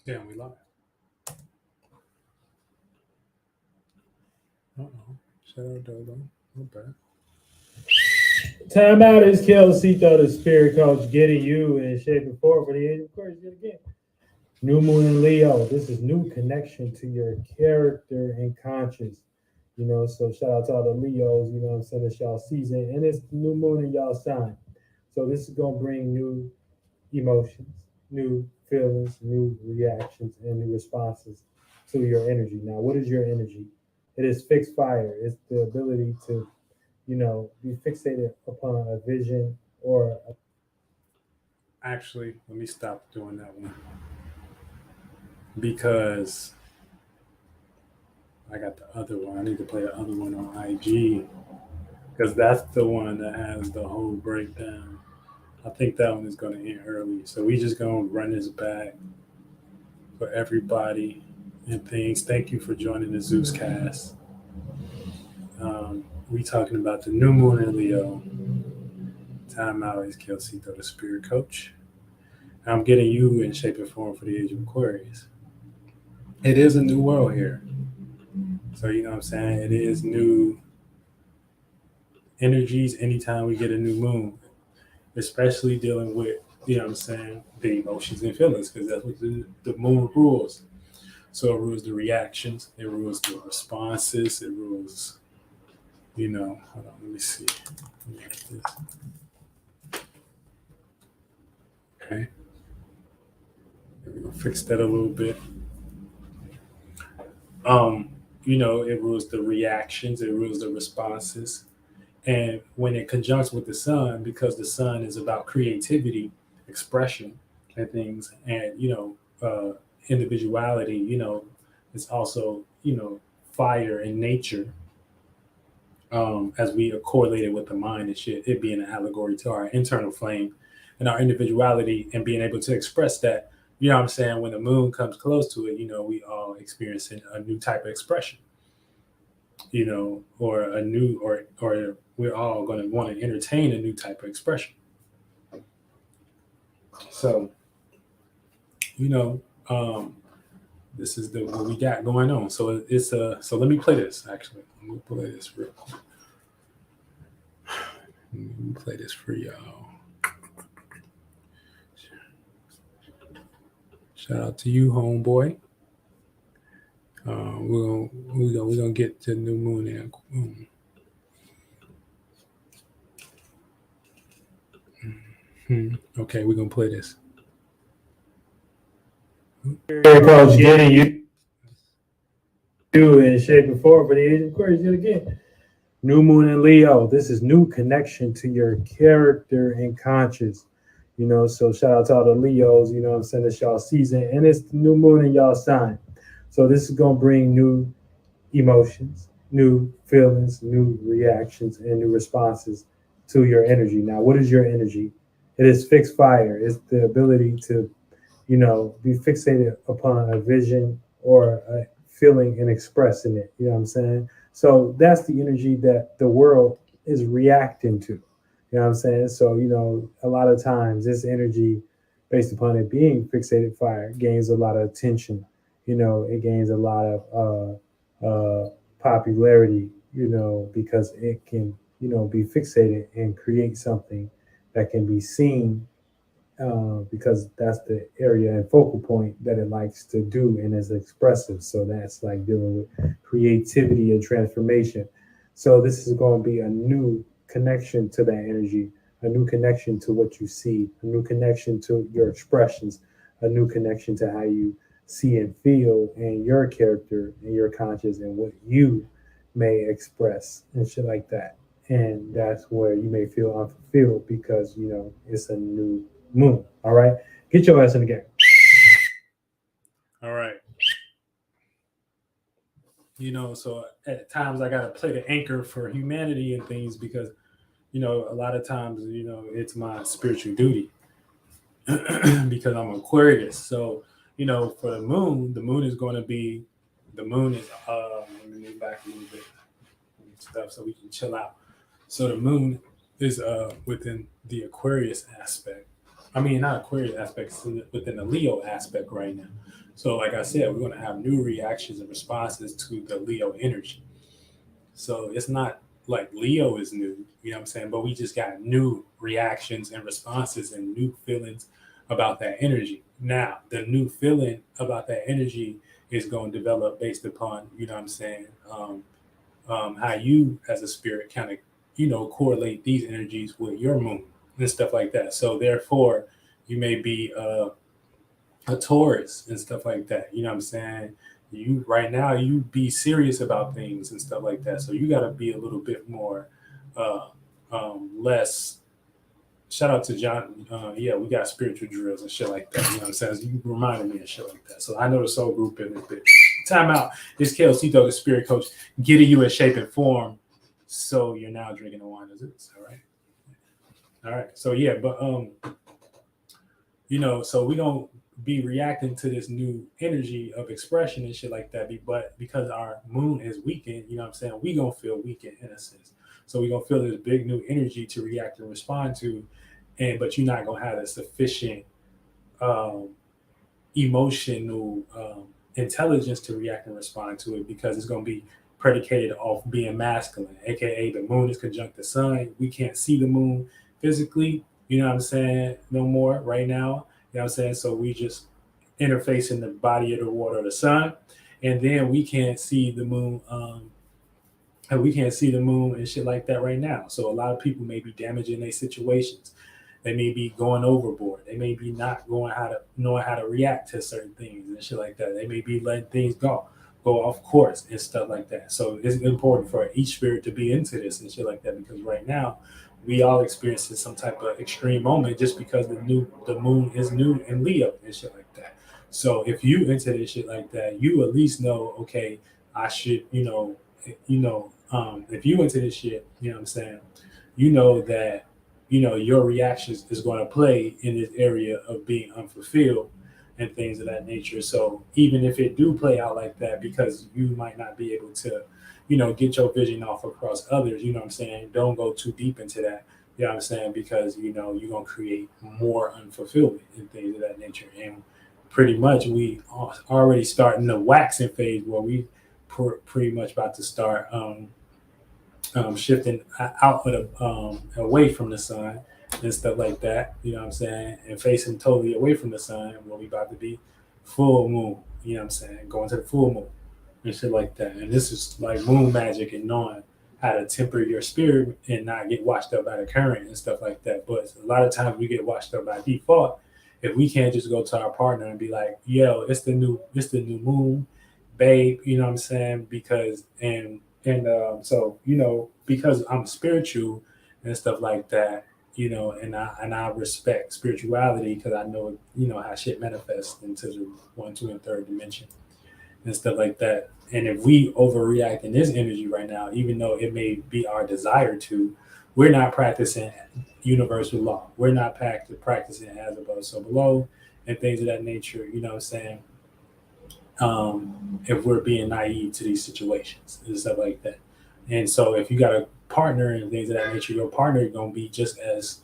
Damn, we live. Uh-oh. Shout out Dodo. Not bad. Time out is Kelsito, the spirit coach, getting you in shape and form for the age of Aquarius yet again. New Moon in Leo. This is new connection to your character and conscience. So shout out to all the Leos, I'm saying it's y'all season and it's the new moon in y'all sign. So this is gonna bring new emotions, new feelings, new reactions, and new responses to your energy. Now, what is your energy? It is fixed fire. It's the ability to be fixated upon a vision or Actually, let me stop doing that one because I got the other one. I need to play the other one on IG because that's the one that has the whole breakdown. I think that one is going to end early. So we just going to run this back for everybody and things. Thank you for joining the Zeus cast. We talking about the new moon in Leo. Time out is Kelsito, the spirit coach. I'm getting you in shape and form for the age of Aquarius. It is a new world here. So, you know what I'm saying? It is new energies anytime we get a new moon, especially dealing with, you know what I'm saying, the emotions and feelings, because that's what the moon rules. So it rules the reactions, it rules the responses, it rules, hold on, let me see. Let me get this. Okay. We're going to fix that a little bit. It rules the reactions, it rules the responses. And when it conjuncts with the sun, because the sun is about creativity, expression, and things, and individuality, it's also fire in nature. As we correlate it with the mind and shit, it being an allegory to our internal flame and our individuality and being able to express that. You know what I'm saying? When the moon comes close to it, we all experiencing a new type of expression, or a new, or we're all going to want to entertain a new type of expression. So, you know, um, this is the what we got going on. So so let me play this actually. Let me play this real quick. Let me play this for y'all. Shout out to you, homeboy. We're gonna get to new moon in. Okay, we're gonna play this. spirit coach, getting you in shape and form for the age of Aquarius yet again. New moon in Leo. This is new connection to your character and conscience. So shout out to all the Leos, I'm saying it's y'all season and it's the new moon in y'all sign. So this is gonna bring new emotions, new feelings, new reactions, and new responses to your energy. Now, what is your energy? It is fixed fire. It's the ability to, be fixated upon a vision or a feeling and expressing it. You know what I'm saying? So that's the energy that the world is reacting to. You know what I'm saying? So, a lot of times this energy, based upon it being fixated fire, gains a lot of attention. It gains a lot of popularity, because it can, be fixated and create something that can be seen, because that's the area and focal point that it likes to do and is expressive. So that's like dealing with creativity and transformation. So this is going to be a new connection to that energy, a new connection to what you see, a new connection to your expressions, a new connection to how you see and feel and your character and your conscience and what you may express and shit like that. And that's where you may feel unfulfilled because it's a new moon. All right, get your ass in the game. All right. So at times I gotta play the anchor for humanity and things because a lot of times it's my spiritual duty because I'm Aquarius. So for the moon is going to be the moon is let me move back a little bit and stuff so we can chill out. So the moon is within the Aquarius aspect. I mean, not Aquarius aspects within the Leo aspect right now. So, like I said, we're going to have new reactions and responses to the Leo energy. So it's not like Leo is new, you know what I'm saying? But we just got new reactions and responses and new feelings about that energy. Now, the new feeling about that energy is going to develop based upon, you know what I'm saying, how you as a spirit kind of, correlate these energies with your moon and stuff like that. So therefore, you may be a Taurus and stuff like that. You know what I'm saying? You right now you be serious about things and stuff like that. So you got to be a little bit more uh, less. Shout out to John. Yeah, we got spiritual drills and shit like that. You know what I'm saying? So you reminded me of shit like that. So I know the soul group in this bitch. Time out. It's Kelsito, the spirit coach, getting you in shape and form. So you're now drinking the wine. Is it? All right. All right. So yeah, but so we don't be reacting to this new energy of expression and shit like that. But because our moon is weakened, you know what I'm saying, we gonna feel weakened in a sense. So we gonna feel this big new energy to react and respond to, but you're not gonna have a sufficient um, emotional intelligence to react and respond to it because it's gonna be predicated off being masculine, aka the moon is conjunct the sun. We can't see the moon physically, you know what I'm saying, no more right now. You know what I'm saying? So we just interface in the body of the water of the sun, and then we can't see the moon. And we can't see the moon and shit like that right now. So a lot of people may be damaging their situations. They may be going overboard. They may be not knowing how to react to certain things and shit like that. They may be letting things go off course and stuff like that. So it's important for each spirit to be into this and shit like that because right now we all experiencing some type of extreme moment just because the moon is new in Leo and shit like that. So if you into this shit like that, you at least know, okay, I should, if you into this shit, you know what I'm saying, you know that, your reactions is going to play in this area of being unfulfilled and things of that nature. So even if it do play out like that, because you might not be able to, get your vision off across others, you know what I'm saying? Don't go too deep into that. You know what I'm saying? Because, you're going to create more unfulfillment and things of that nature. And pretty much we are already starting the waxing phase where we pretty much about to start shifting out of away from the sun and stuff like that. You know what I'm saying? And facing totally away from the sun where we about to be full moon. You know what I'm saying? Going to the full moon and shit like that. And this is like moon magic and knowing how to temper your spirit and not get washed up by the current and stuff like that. But a lot of times we get washed up by default if we can't just go to our partner and be like, yo, it's the new moon, babe, you know what I'm saying? Because so because I'm spiritual and stuff like that, and I respect spirituality because I know how shit manifests into the one, two, and third dimension and stuff like that. And if we overreact in this energy right now, even though it may be our desire to, we're not practicing universal law. We're not practicing as above, so below, and things of that nature. You know what I'm saying? If we're being naive to these situations and stuff like that. And so if you got a partner and things of that nature, your partner is gonna be just as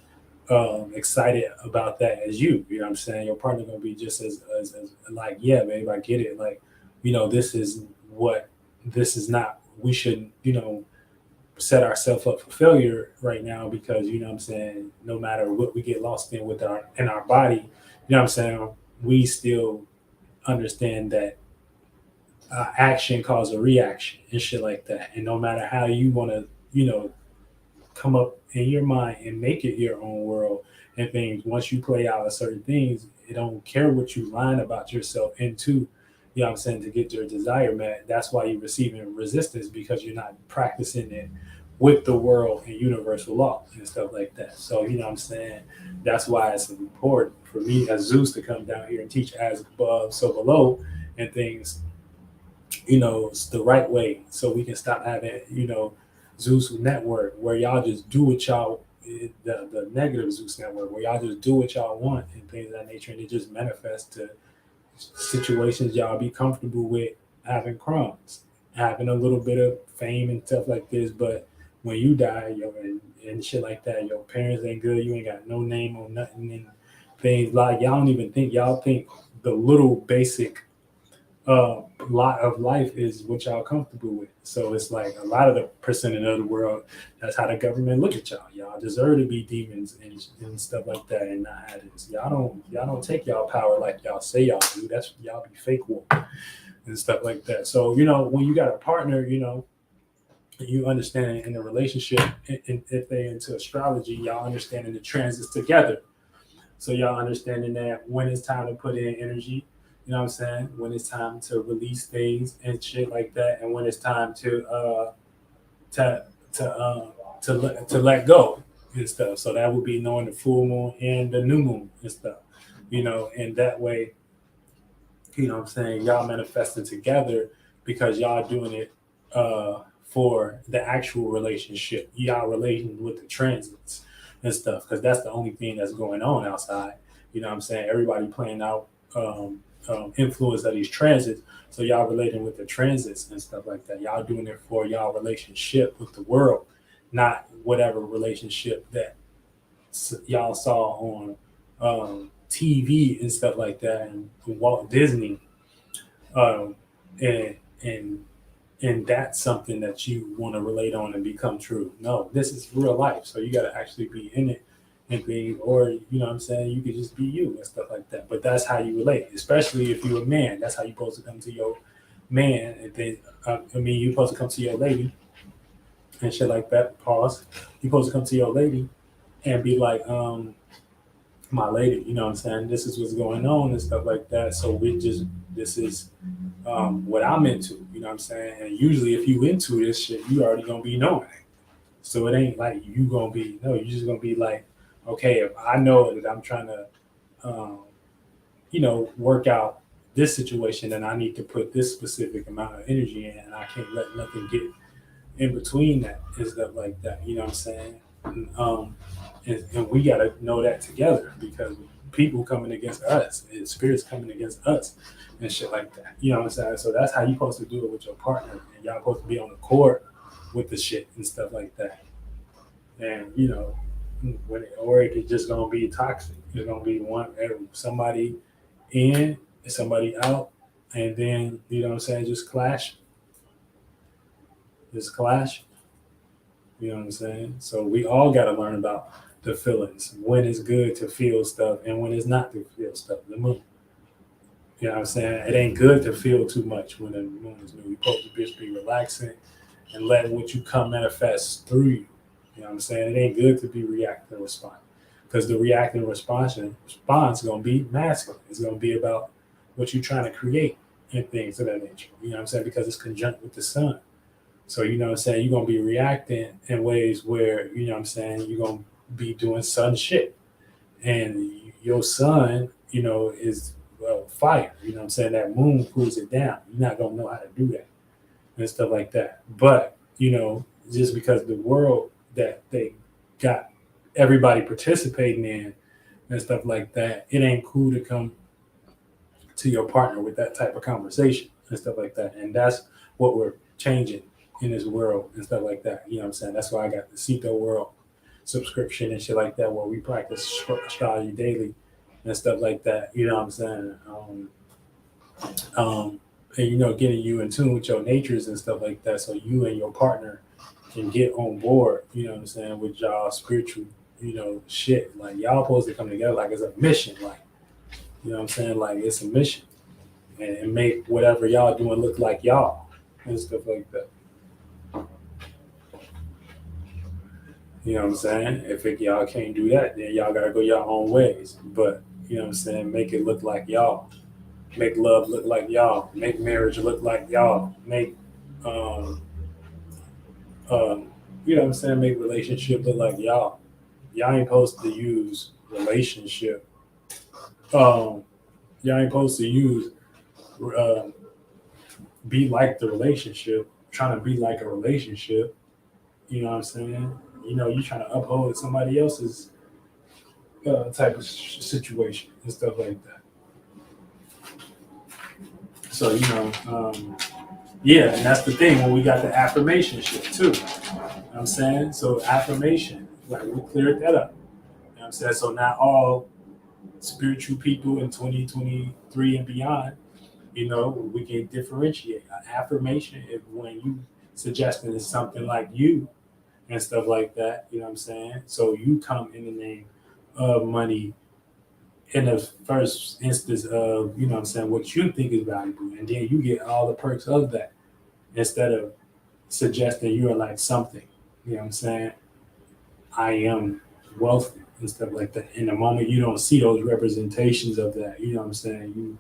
excited about that as you. You know what I'm saying? Your partner gonna be just as like, yeah, babe, I get it. Like, this is not. We shouldn't, set ourselves up for failure right now because you know what I'm saying. No matter what we get lost in with our body, you know what I'm saying. We still understand that action causes a reaction and shit like that. And no matter how you want to, come up in your mind and make it your own world and things, once you play out certain things, it don't care what you line about yourself into, you know what I'm saying, to get your desire met. That's why you're receiving resistance because you're not practicing it with the world and universal law and stuff like that. So, you know what I'm saying? That's why it's important for me as Zeus to come down here and teach as above, so below and things, it's the right way so we can stop having, Zeus network where y'all just do what y'all the negative Zeus network where y'all just do what y'all want and things of that nature and it just manifests to situations y'all be comfortable with having crumbs, having a little bit of fame and stuff like this, but when you die, and shit like that, your parents ain't good, you ain't got no name or nothing, and things like y'all don't even think y'all think the little basic lot of life is what y'all comfortable with. So it's like a lot of the percentage of the world, that's how the government look at y'all. Y'all deserve to be demons and stuff like that and not have this. Y'all don't take y'all power like y'all say y'all do. That's y'all be fake woke and stuff like that. So, when you got a partner, you understand in the relationship, and if they into astrology, y'all understanding the transits together. So y'all understanding that when it's time to put in energy, you know what I'm saying? When it's time to release things and shit like that, and when it's time to let go and stuff. So that would be knowing the full moon and the new moon and stuff. And that way, what I'm saying, y'all manifesting together because y'all doing it for the actual relationship. Y'all relating with the transits and stuff, because that's the only thing that's going on outside. You know what I'm saying? Everybody playing out influence of these transits. So y'all relating with the transits and stuff like that. Y'all doing it for y'all relationship with the world, not whatever relationship that y'all saw on TV and stuff like that, and Walt Disney, and and that's something that you want to relate on and become true. No, this is real life, so you got to actually be in it and be, or what I'm saying, you could just be you and stuff like that. But that's how you relate, especially if you're a man. That's how you're supposed to come to your man, and then you're supposed to come to your lady and shit like that. Pause. You're supposed to come to your lady and be like, my lady, you know what I'm saying? This is what's going on and stuff like that. So this is what I'm into, you know what I'm saying? And usually if you into this shit, you already gonna be knowing it. So it ain't like you gonna be, no, you're just gonna be like, okay, if I know that I'm trying to, work out this situation, then I need to put this specific amount of energy in, and I can't let nothing get in between that and stuff like that, you know what I'm saying? And we got to know that together, because people coming against us and spirits coming against us and shit like that. You know what I'm saying? So that's how you supposed to do it with your partner. And y'all supposed to be on the court with the shit and stuff like that. And, or it just going to be toxic. It's going to be somebody in and somebody out. And then, you know what I'm saying, just clash. Just clash. You know what I'm saying? So we all got to learn about the feelings, when it's good to feel stuff and when it's not to feel stuff. The moon. You know what I'm saying? It ain't good to feel too much when the moon is new. You're supposed to just be relaxing and letting what you come manifest through you. You know what I'm saying? It ain't good to be reacting and responding, because the reacting response is going to be masculine. It's going to be about what you're trying to create and things of that nature. You know what I'm saying? Because it's conjunct with the sun. So, you know what I'm saying, you're going to be reacting in ways where, you know what I'm saying, you're going to be doing sun shit. And your sun, is fire. You know what I'm saying? That moon cools it down. You're not going to know how to do that and stuff like that. But, just because the world that they got everybody participating in and stuff like that, it ain't cool to come to your partner with that type of conversation and stuff like that. And that's what we're changing in this world and stuff like that. You know what I'm saying? That's why I got the Seco World subscription and shit like that, where we practice astrology daily and stuff like that. You know what I'm saying? And getting you in tune with your natures and stuff like that, so you and your partner can get on board, you know what I'm saying, with y'all spiritual, shit. Like, y'all supposed to come together like it's a mission, like, you know what I'm saying? Like, it's a mission, and make whatever y'all doing look like y'all and stuff like that. You know what I'm saying? If y'all can't do that, then y'all gotta go your own ways. But, you know what I'm saying, make it look like y'all. Make love look like y'all. Make marriage look like y'all. Make, you know what I'm saying, make relationship look like y'all. Y'all ain't supposed to use relationship. Y'all ain't supposed to use, be like the relationship, trying to be like a relationship. You know what I'm saying? You're trying to uphold somebody else's type of situation and stuff like that. So, yeah, and that's the thing when we got the affirmation shit too. You know what I'm saying? So affirmation, like, we cleared that up. You know what I'm saying? So not all spiritual people in 2023 and beyond, we can differentiate. An affirmation if when you suggesting is something like you and stuff like that, you know what I'm saying? So you come in the name of money in the first instance of, you know what I'm saying, what you think is valuable. And then you get all the perks of that instead of suggesting you are like something. You know what I'm saying? I am wealthy and stuff like that. In the moment you don't see those representations of that, you know what I'm saying?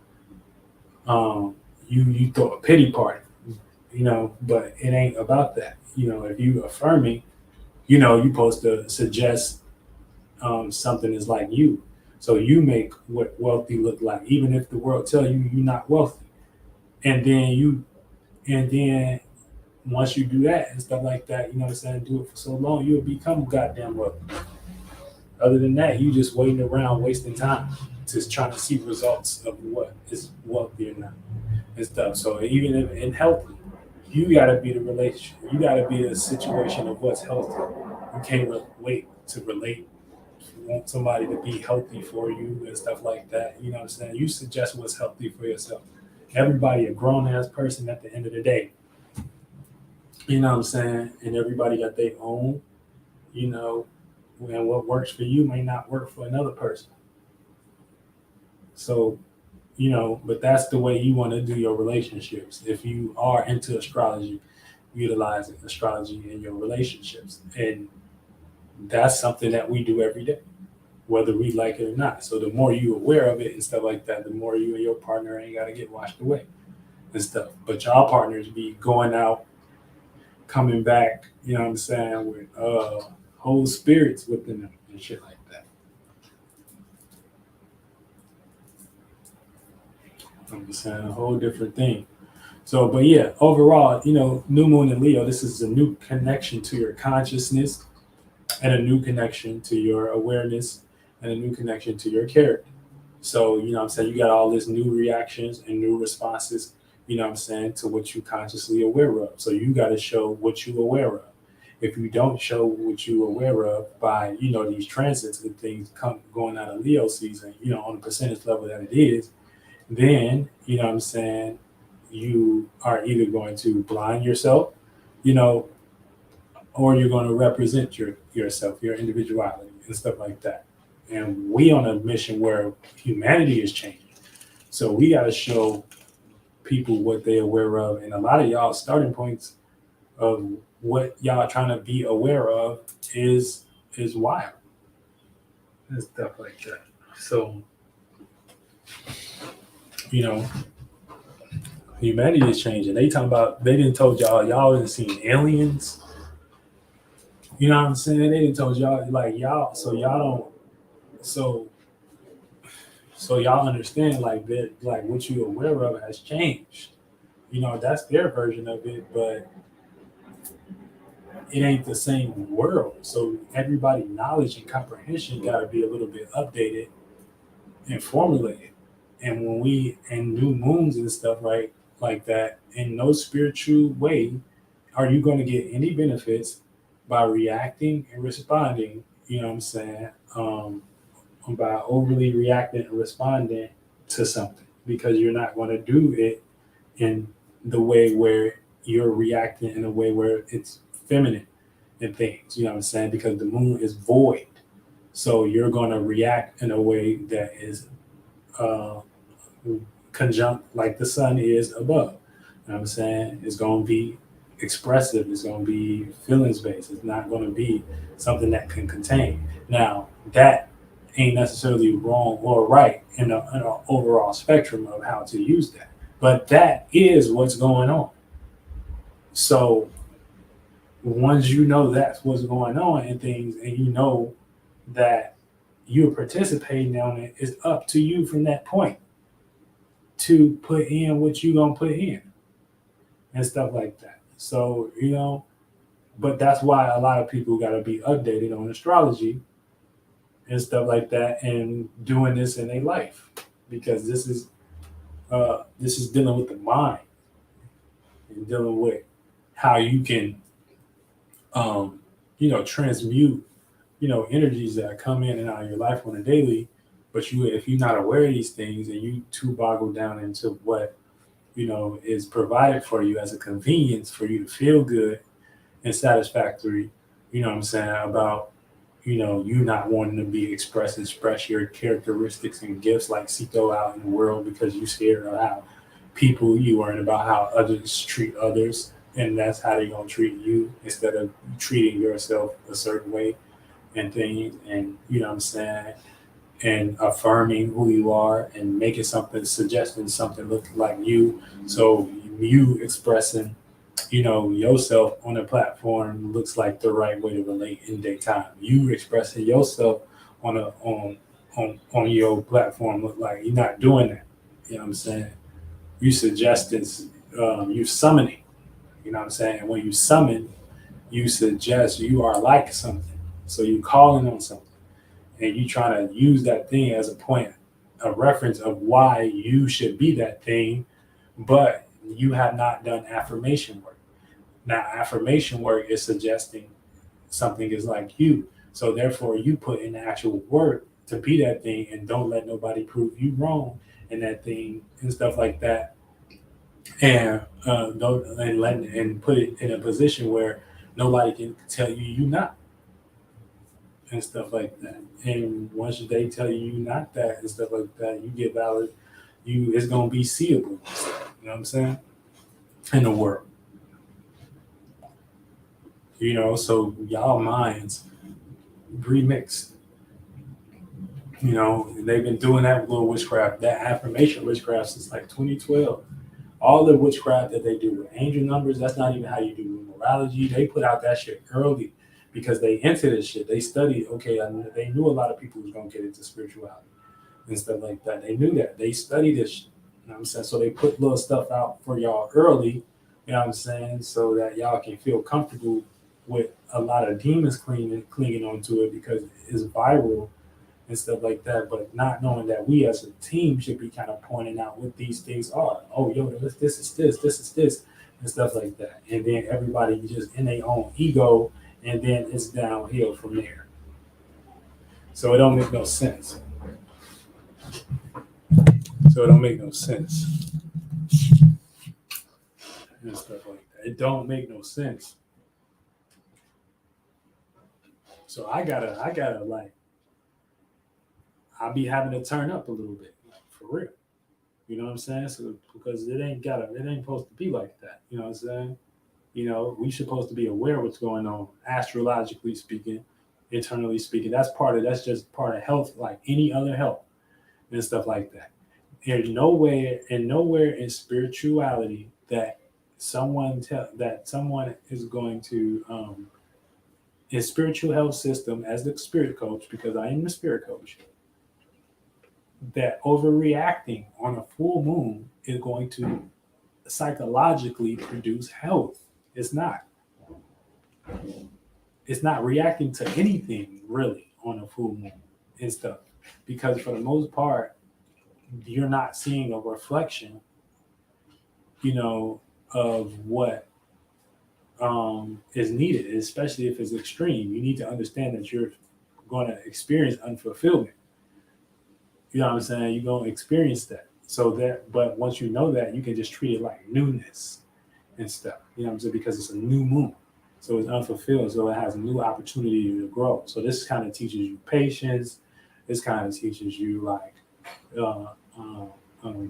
You throw a pity party, but it ain't about that. If you affirming, you're supposed to suggest something is like you. So you make what wealthy look like, even if the world tell you you're not wealthy. And then once you do that and stuff like that, you know what I'm saying, do it for so long, you'll become goddamn wealthy. Other than that, you just waiting around wasting time, just trying to see results of what is wealthy or not and stuff. So even if in healthy, you gotta be the relationship. You gotta be a situation of what's healthy. You can't wait to relate. You want somebody to be healthy for you and stuff like that. You know what I'm saying? You suggest what's healthy for yourself. Everybody a grown ass person at the end of the day. You know what I'm saying? And everybody got their own, you know, and what works for you may not work for another person. So, but that's the way you want to do your relationships. If you are into astrology, utilize astrology in your relationships. And that's something that we do every day, whether we like it or not. So the more you aware of it and stuff like that, the more you and your partner ain't got to get washed away and stuff. But y'all partners be going out, coming back, you know what I'm saying, with whole spirits within them and shit like that. I'm saying a whole different thing. So, but yeah, overall, new moon in Leo, this is a new connection to your consciousness and a new connection to your awareness and a new connection to your character. So, I'm saying, you got all this new reactions and new responses, I'm saying, to what you consciously aware of. So you got to show what you aware of. If you don't show what you aware of by, these transits and things going out of Leo season, on the percentage level that it is, then, what I'm saying, you are either going to blind yourself, you know, or you're going to represent yourself, your individuality and stuff like that. And we on a mission where humanity is changing. So we got to show people what they're aware of. And a lot of y'all starting points of what y'all trying to be aware of is wild and stuff like that. So, humanity is changing. They talking about, they didn't told y'all didn't seen aliens. You know what I'm saying? They didn't told y'all, like, y'all, so y'all don't, so y'all understand, like, that, like, what you aware of has changed. That's their version of it, but it ain't the same world. So everybody knowledge and comprehension got to be a little bit updated and formulated. And when we in new moons and stuff, right, like that, in no spiritual way are you going to get any benefits by reacting and responding, you know what I'm saying, by overly reacting and responding to something, because you're not going to do it in the way where you're reacting in a way where it's feminine and things, you know what I'm saying, because the moon is void. So you're going to react in a way that is uh, conjunct like the sun is above. You know what I'm saying? It's going to be expressive. It's going to be feelings based. It's not going to be something that can contain. Now, that ain't necessarily wrong or right in an overall spectrum of how to use that. But that is what's going on. So once you know that's what's going on in things, and you know that you're participating on it, it's up to you from that point to put in what you're going to put in and stuff like that. So, but that's why a lot of people got to be updated on astrology and stuff like that, and doing this in their life, because this is dealing with the mind and dealing with how you can transmute energies that come in and out of your life on a daily, But if you're not aware of these things and you too boggle down into what is provided for you as a convenience for you to feel good and satisfactory, what I'm saying, about you not wanting to be express your characteristics and gifts like Sito out in the world because you scared of how you worrying about how others treat others, and that's how they're gonna treat you instead of treating yourself a certain way and things, and what I'm saying, and affirming who you are and making something, suggesting something look like you. So you expressing, yourself on a platform looks like the right way to relate in daytime. You expressing yourself on your platform look like you're not doing that. You know what I'm saying? You suggesting, you summoning. You know what I'm saying? And when you summon, you suggest you are like something. So you calling on something and you trying to use that thing as a point of reference of why you should be that thing, but you have not done affirmation work. Now, affirmation work is suggesting something is like you. So therefore, you put in the actual work to be that thing and don't let nobody prove you wrong in that thing and stuff like that. And don't and put it in a position where nobody can tell you you not and stuff like that. And once they tell you not that and stuff like that, you get valid. It's gonna be seeable. You know what I'm saying? In the world. So y'all minds remixed. They've been doing that with little witchcraft, that affirmation witchcraft since like 2012. All the witchcraft that they do with angel numbers, that's not even how you do numerology. They put out that shit early because they into this shit. They studied, okay, they knew a lot of people was going to get into spirituality and stuff like that. They knew that. They studied this shit. You know what I'm saying? So they put little stuff out for y'all early, you know what I'm saying, so that y'all can feel comfortable with a lot of demons clinging onto it because it's viral and stuff like that, but not knowing that we as a team should be kind of pointing out what these things are. Oh, yo, this is this, and stuff like that. And then everybody just in their own ego, and then it's downhill from there. So it don't make no sense. And stuff like that. It don't make no sense. So I gotta like, I'll be having to turn up a little bit for real. You know what I'm saying? So because it ain't supposed to be like that. You know what I'm saying? We supposed to be aware of what's going on, astrologically speaking, internally speaking. That's just part of health, like any other health and stuff like that. There's nowhere in spirituality that someone is going to in spiritual health system as the spirit coach, because I am the spirit coach, that overreacting on a full moon is going to psychologically produce health. It's not. It's not reacting to anything really on a full moon and stuff. Because for the most part, you're not seeing a reflection, of what is needed, especially if it's extreme. You need to understand that you're going to experience unfulfillment. You know what I'm saying? You're going to experience that. But once you know that, you can just treat it like newness and stuff. You know what I'm saying? Because it's a new moon. So it's unfulfilled. So it has a new opportunity to grow. So this kind of teaches you patience. This kind of teaches you like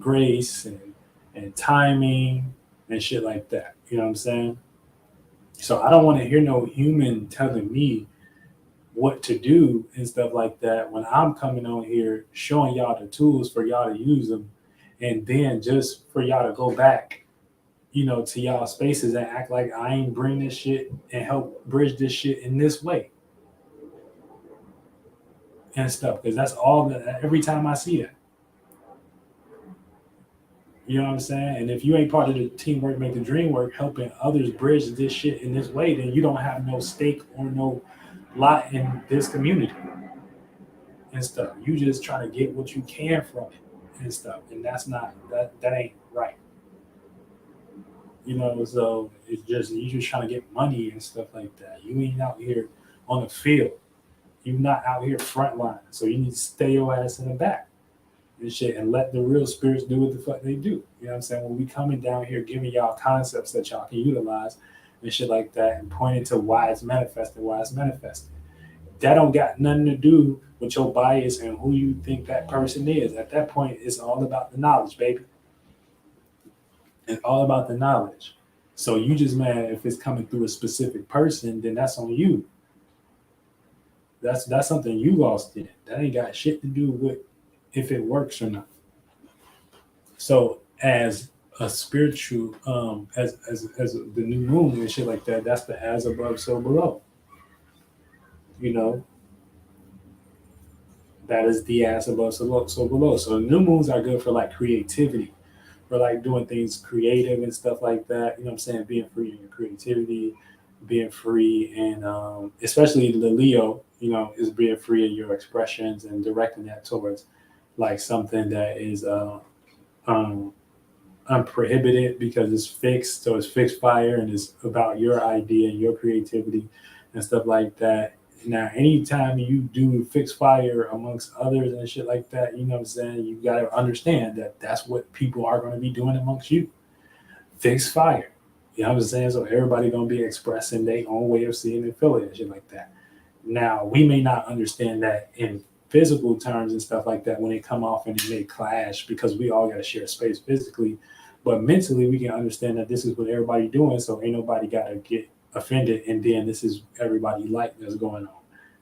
grace and timing and shit like that. You know what I'm saying? So I don't want to hear no human telling me what to do and stuff like that when I'm coming on here showing y'all the tools for y'all to use them, and then just for y'all to go back, to y'all spaces and act like I ain't bring this shit and help bridge this shit in this way and stuff. Because that's all that every time I see that. You know what I'm saying? And if you ain't part of the teamwork, make the dream work, helping others bridge this shit in this way, then you don't have no stake or no lot in this community and stuff. You just try to get what you can from it and stuff. And that's not that ain't right. So it's just you just trying to get money and stuff like that. You ain't out here on the field You're not out here frontline. So you need to stay your ass in the back and shit and let the real spirits do what the fuck they do. You know what I'm saying? When we coming down here giving y'all concepts that y'all can utilize and shit like that and pointing to why it's manifested, that don't got nothing to do with your bias and who you think that person is. At that point, it's all about the knowledge, baby. It's all about the knowledge. So you just mad if it's coming through a specific person, then that's on you. That's something you lost in. That ain't got shit to do with if it works or not. So as a spiritual, as the new moon and shit like that, that's the as above, so below. You know, that is the as above, so below. So new moons are good for like creativity, for like doing things creative and stuff like that. You know what I'm saying? Being free in your creativity, being free, and especially the Leo, you know, is being free in your expressions and directing that towards like something that is um, unprohibited because it's fixed. So it's fixed fire and it's about your idea and your creativity and stuff like that. Now, anytime you do fixed fire amongst others and shit like that, you know what I'm saying? You got to understand that that's what people are going to be doing amongst you. Fixed fire. You know what I'm saying? So everybody going to be expressing their own way of seeing and feeling and shit like that. Now, we may not understand that in physical terms and stuff like that when they come off and they may clash because we all got to share space physically. But mentally, we can understand that this is what everybody doing. So ain't nobody got to get offended, and then this is everybody like that's going on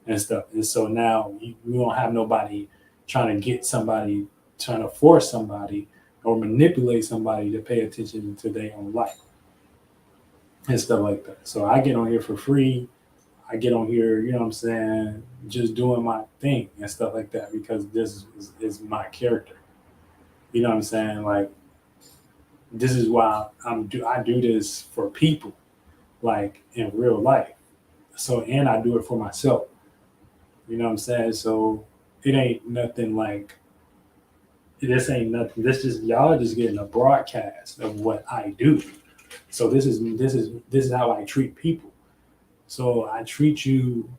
and stuff. And so now we don't have nobody trying to get somebody, trying to force somebody or manipulate somebody to pay attention to their own life and stuff like that. So I get on here for free. I get on here, you know what I'm saying, just doing my thing and stuff like that because this is my character. You know what I'm saying? Like, this is why I do this for people, like in real life. So, and I do it for myself. You know what I'm saying? So it ain't nothing like this. Ain't nothing. This is y'all are just getting a broadcast of what I do. So this is how I treat people. So I treat you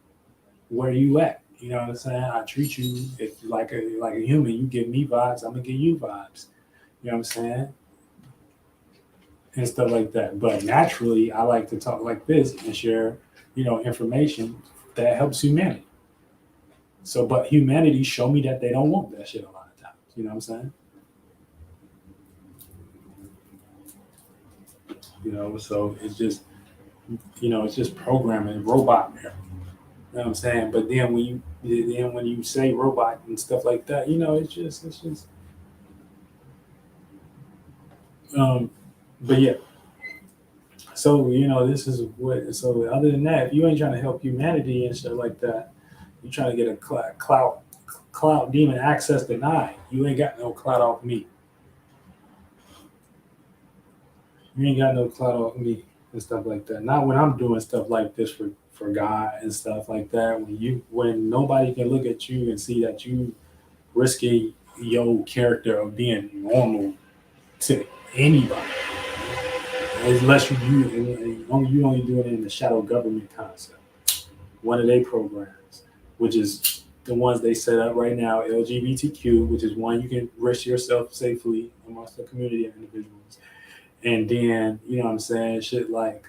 where you at. You know what I'm saying? I treat you if like a human. You give me vibes, I'm gonna give you vibes. You know what I'm saying? And stuff like that. But naturally, I like to talk like this and share, you know, information that helps humanity. So, but humanity show me that they don't want that shit a lot of times. You know what I'm saying? You know, so it's just, you know, it's just programming, robot. You know what I'm saying? But then when you say robot and stuff like that, you know, it's just. Um, but yeah. So you know, this is what. So other than that, if you ain't trying to help humanity and stuff like that, you trying to get a clout demon access denied. You ain't got no clout off me. You ain't got no clout off me and stuff like that. Not when I'm doing stuff like this for God and stuff like that. When nobody can look at you and see that you risking your character of being normal to anybody, unless you only doing it in the shadow government concept, one of their programs, which is the ones they set up right now, LGBTQ, which is one you can risk yourself safely amongst the community of individuals. And then, you know what I'm saying, shit like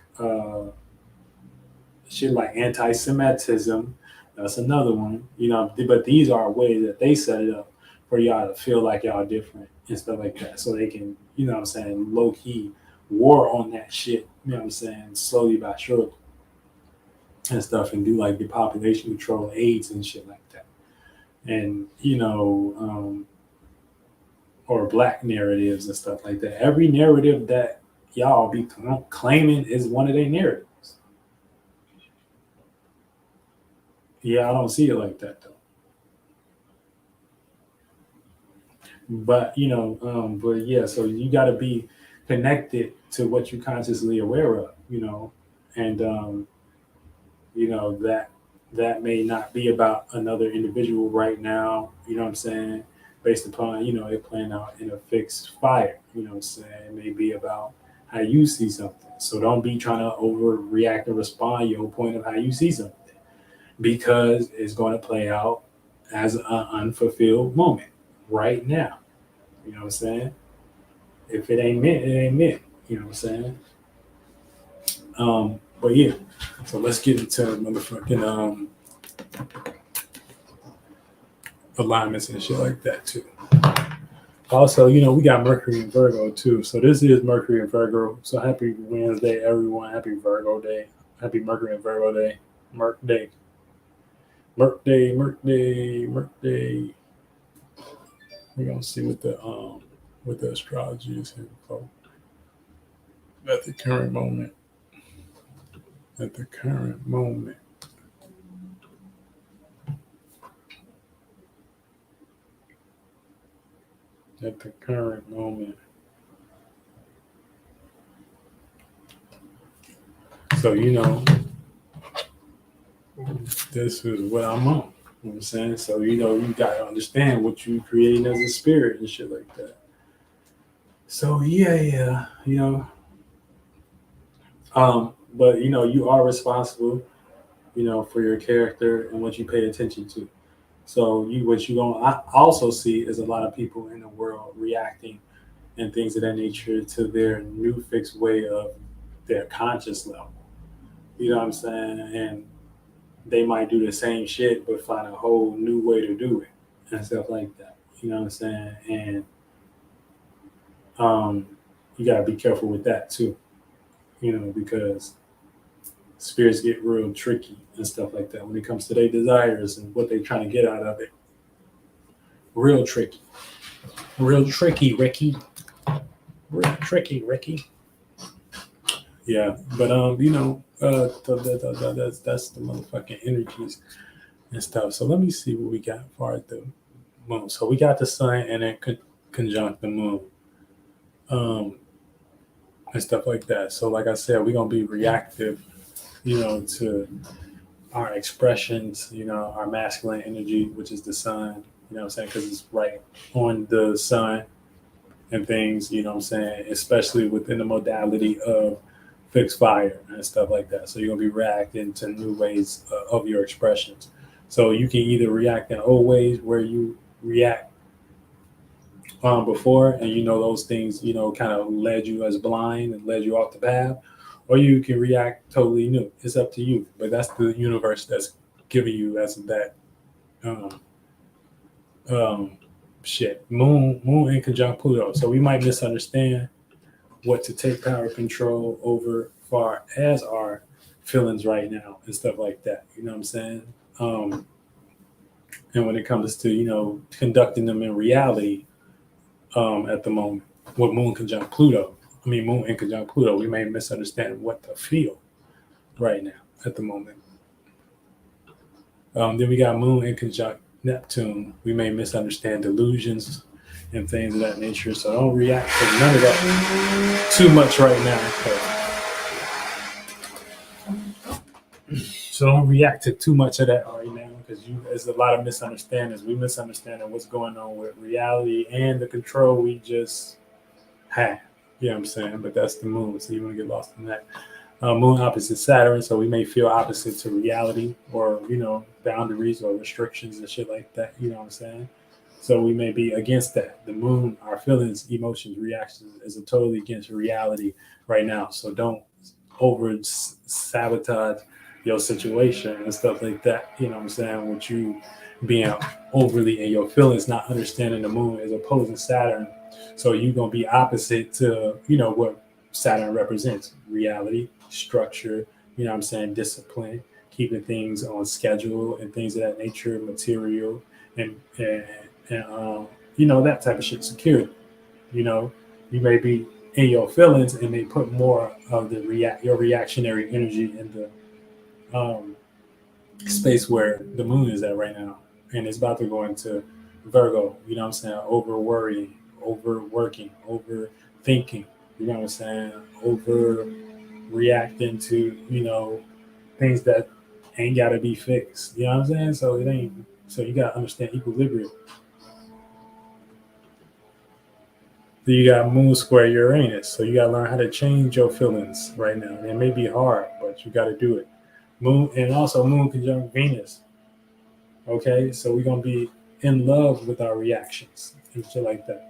anti-Semitism, that's another one, you know, but these are ways that they set it up for y'all to feel like y'all different and stuff like that. So they can, you know what I'm saying, low key war on that shit, you know what I'm saying, slowly by surely and stuff and do like the population control AIDS and shit like that. And, you know, or black narratives and stuff like that. Every narrative that y'all be claiming is one of their narratives. Yeah, I don't see it like that though. But you know, but yeah, so you got to be connected to what you're consciously aware of, you know, and you know that may not be about another individual right now. You know what I'm saying? Based upon you know it playing out in a fixed fire. You know what I'm saying? It may be about how you see something. So don't be trying to overreact and respond your point of how you see something. because it's going to play out as an unfulfilled moment right now. You know what I'm saying? If it ain't meant, it ain't meant. You know what I'm saying? But yeah, so let's get into motherfucking alignments and shit like that too. Also, we got Mercury and Virgo too. So this is Mercury and Virgo. So happy Wednesday, everyone. Happy Virgo Day. Happy Mercury and Virgo Day. Merc Day. Merc Day. Merc Day. Merc Day. We're gonna see what the astrology is here for at the current moment. At the current moment. At the current moment. So this is what I'm on. You know what I'm saying? So you gotta understand what you creating as a spirit and shit like that. So yeah. But you are responsible, for your character and what you pay attention to. So what you gonna also see is a lot of people in the world reacting and things of that nature to their new fixed way of their conscious level. You know what I'm saying? And they might do the same shit but find a whole new way to do it and stuff like that. You know what I'm saying? And you gotta be careful with that too. Because spirits get real tricky and stuff like that when it comes to their desires and what they're trying to get out of it. Real tricky. Real tricky, Ricky. Real tricky, Ricky. Yeah, but that's the motherfucking energies and stuff. So let me see what we got for the moon. So we got the sun and then conjunct the moon, and stuff like that. So like I said, we're gonna be reactive, to our expressions, our masculine energy, which is the sun. You know what I'm saying? Because it's right on the sun and things. You know what I'm saying? Especially within the modality of fixed fire and stuff like that. So you're gonna be reacting to new ways of your expressions. So you can either react in old ways where you react before, and those things kind of led you as blind and led you off the path, or you can react totally new. It's up to you. But that's the universe that's giving you as that um, shit. Moon in conjunct Pluto. So we might misunderstand what to take power control over far as our feelings right now and stuff like that. You know what I'm saying? And when it comes to, conducting them in reality at the moment with Moon conjunct Pluto, Moon in conjunct Pluto, we may misunderstand what to feel right now at the moment. Then we got Moon in conjunct Neptune. We may misunderstand delusions and things of that nature. So don't react to none of that too much right now. So don't react to too much of that right now because there's a lot of misunderstandings. We misunderstand what's going on with reality and the control we just had. You know what I'm saying? But that's the moon, so you want to get lost in that. Moon opposite Saturn, so we may feel opposite to reality or boundaries or restrictions and shit like that. You know what I'm saying? So we may be against that. The moon, our feelings, emotions, reactions is totally against reality right now. So don't over sabotage your situation and stuff like that. You know what I'm saying? With you being overly in your feelings, not understanding the moon is opposing Saturn. So you're gonna be opposite to what Saturn represents: reality, structure. You know what I'm saying? Discipline, keeping things on schedule and things of that nature, material and that type of shit. Security. You may be in your feelings and they put more of your reactionary energy in the space where the moon is at right now, and it's about to go into Virgo. You know what I'm saying? Over worrying, overworking, overthinking. You know what I'm saying? Over reacting to things that ain't got to be fixed. You know what I'm saying? So it ain't. So you got to understand equilibrium. So you got Moon square Uranus. So you got to learn how to change your feelings right now. And it may be hard, but you got to do it. Moon, and also Moon conjunct Venus. Okay, so we're gonna be in love with our reactions and shit like that.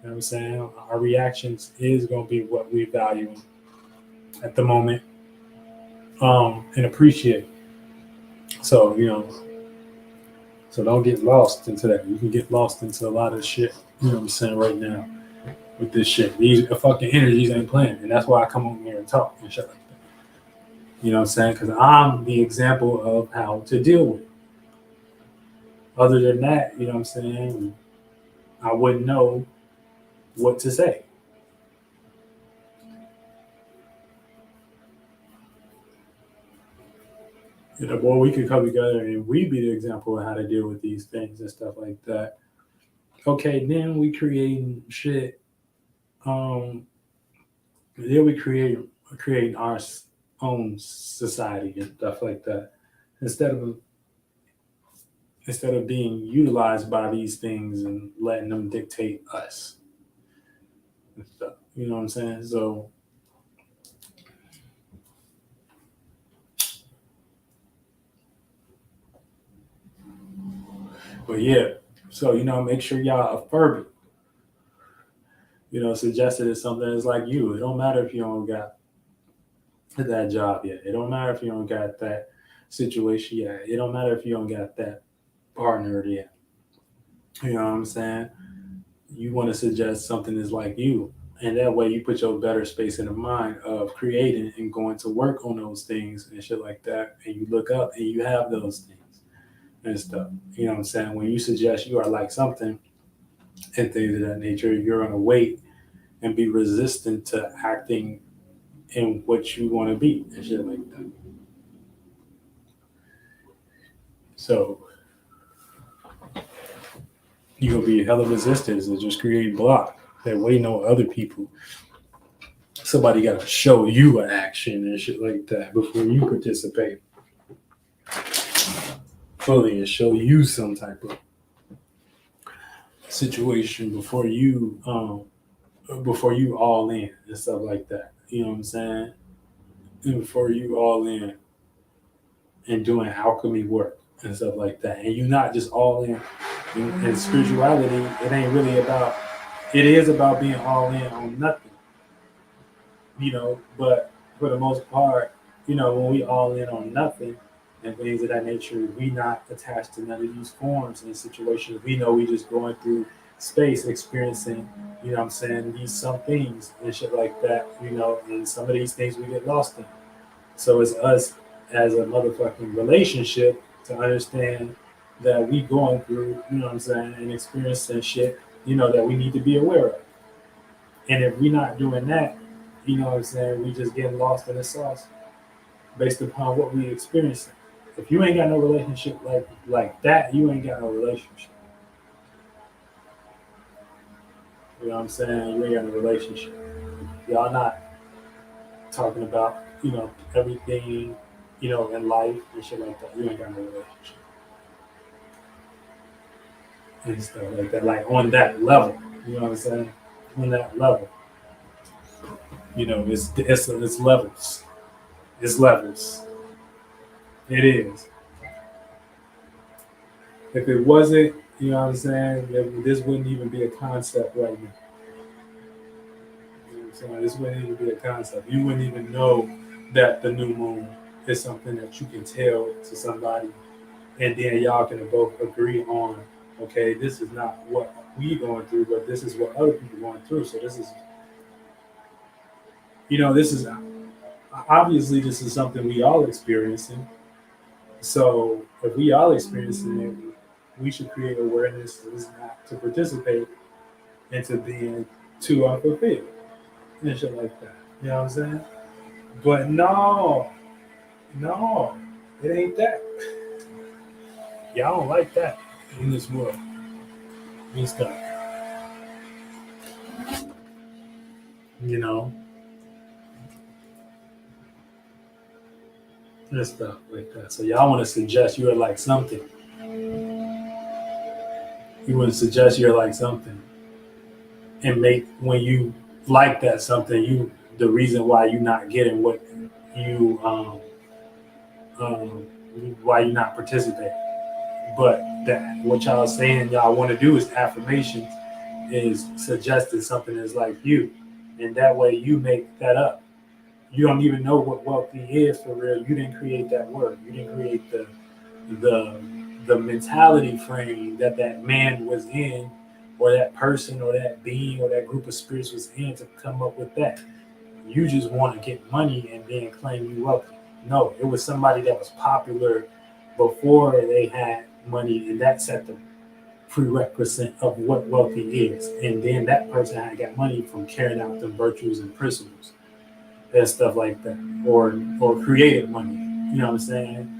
You know what I'm saying? Our reactions is gonna be what we value at the moment, and appreciate. So so don't get lost into that. You can get lost into a lot of shit. You know what I'm saying right now with this shit. These fucking energies ain't playing, and that's why I come on here and talk and shit like that. You know what I'm saying? Because I'm the example of how to deal with it. Other than that, you know what I'm saying? I wouldn't know what to say. Boy, we could come together and we be the example of how to deal with these things and stuff like that. Okay, then we creating shit. Um, then we creating our own society and stuff like that. Instead of instead of being utilized by these things and letting them dictate us and stuff. You know what I'm saying? So, but yeah. So make sure y'all affirm it. Suggested it's something that's like you. It don't matter if you don't got that job yet. It don't matter if you don't got that situation yet. It don't matter if you don't got that partner yet. You know what I'm saying? You want to suggest something that's like you. And that way you put your better space in the mind of creating and going to work on those things and shit like that. And you look up and you have those things and stuff. You know what I'm saying? When you suggest you are like something and things of that nature, you're going to wait and be resistant to acting in what you want to be and shit like that. So you're going to be hella resistant and just create block that waiting on other people. Somebody got to show you an action and shit like that before you participate fully and show you some type of situation before you all in and stuff like that. You know what I'm saying? And before you all in and doing alchemy work and stuff like that. And you're not just all in spirituality. It is about being all in on nothing. But for the most part, when we all in on nothing and things of that nature, we not attached to none of these forms and situations. We know we just going through space experiencing, what I'm saying, these some things and shit like that, and some of these things we get lost in. So it's us as a motherfucking relationship to understand that we going through, what I'm saying, and experiencing shit, that we need to be aware of. And if we're not doing that, what I'm saying, we just getting lost in the sauce based upon what we experiencing. If you ain't got no relationship like that, you ain't got no relationship. You know what I'm saying? You ain't got no relationship. Y'all not talking about, everything, in life and shit like that. You ain't got no relationship. And stuff like that. Like on that level. You know what I'm saying? On that level. It's levels. It's levels. It is. If it wasn't, you know what I'm saying, this wouldn't even be a concept right now. You know what I'm saying? This wouldn't even be a concept. You wouldn't even know that the new moon is something that you can tell to somebody, and then y'all can both agree on, okay, this is not what we going through, but this is what other people going through. So this is, this is obviously this is something we all experiencing. So if we all experiencing it, we should create awareness to participate into being too unfulfilled and shit like that. You know what I'm saying? But no, it ain't that. Y'all don't like that in this world and stuff. And stuff like that. So y'all want to suggest you're like something. You want to suggest you're like something, and make when you like that something, the reason why you're not getting what you why you not participating. But that what y'all saying y'all want to do is affirmations, is suggesting something that's like you, and that way you make that up. You don't even know what wealthy is for real. You didn't create that word. You didn't create the the mentality frame that that man was in, or that person, or that being, or that group of spirits was in to come up with that. You just want to get money and then claim you wealthy. No, it was somebody that was popular before they had money, and that set the prerequisite of what wealthy is. And then that person had got money from carrying out the virtues and principles and stuff like that, or created money. You know what I'm saying?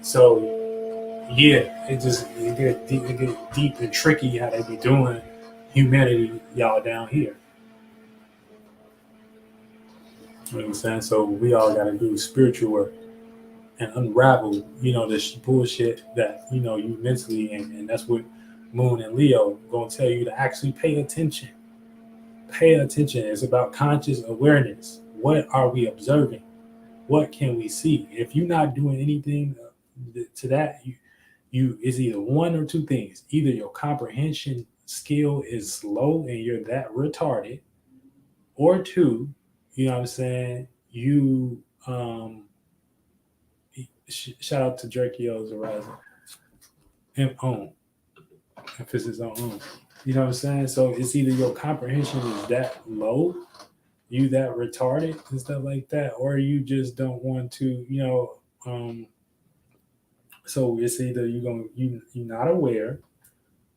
So yeah, it get deep and tricky how they be doing humanity, y'all down here. You know what I'm saying? So we all got to do spiritual work and unravel, this bullshit that you mentally, and that's what Moon and Leo gonna tell you to actually pay attention. Pay attention. It's about conscious awareness. What are we observing? What can we see? If you're not doing anything to that, you is either one or two things. Either your comprehension skill is low and you're that retarded, or two, you know what I'm saying, you shout out to Drakeo's Horizon and own emphasis on own. You know what I'm saying? So it's either your comprehension is that low, you that retarded and stuff like that, or you just don't want to, so it's either you're not aware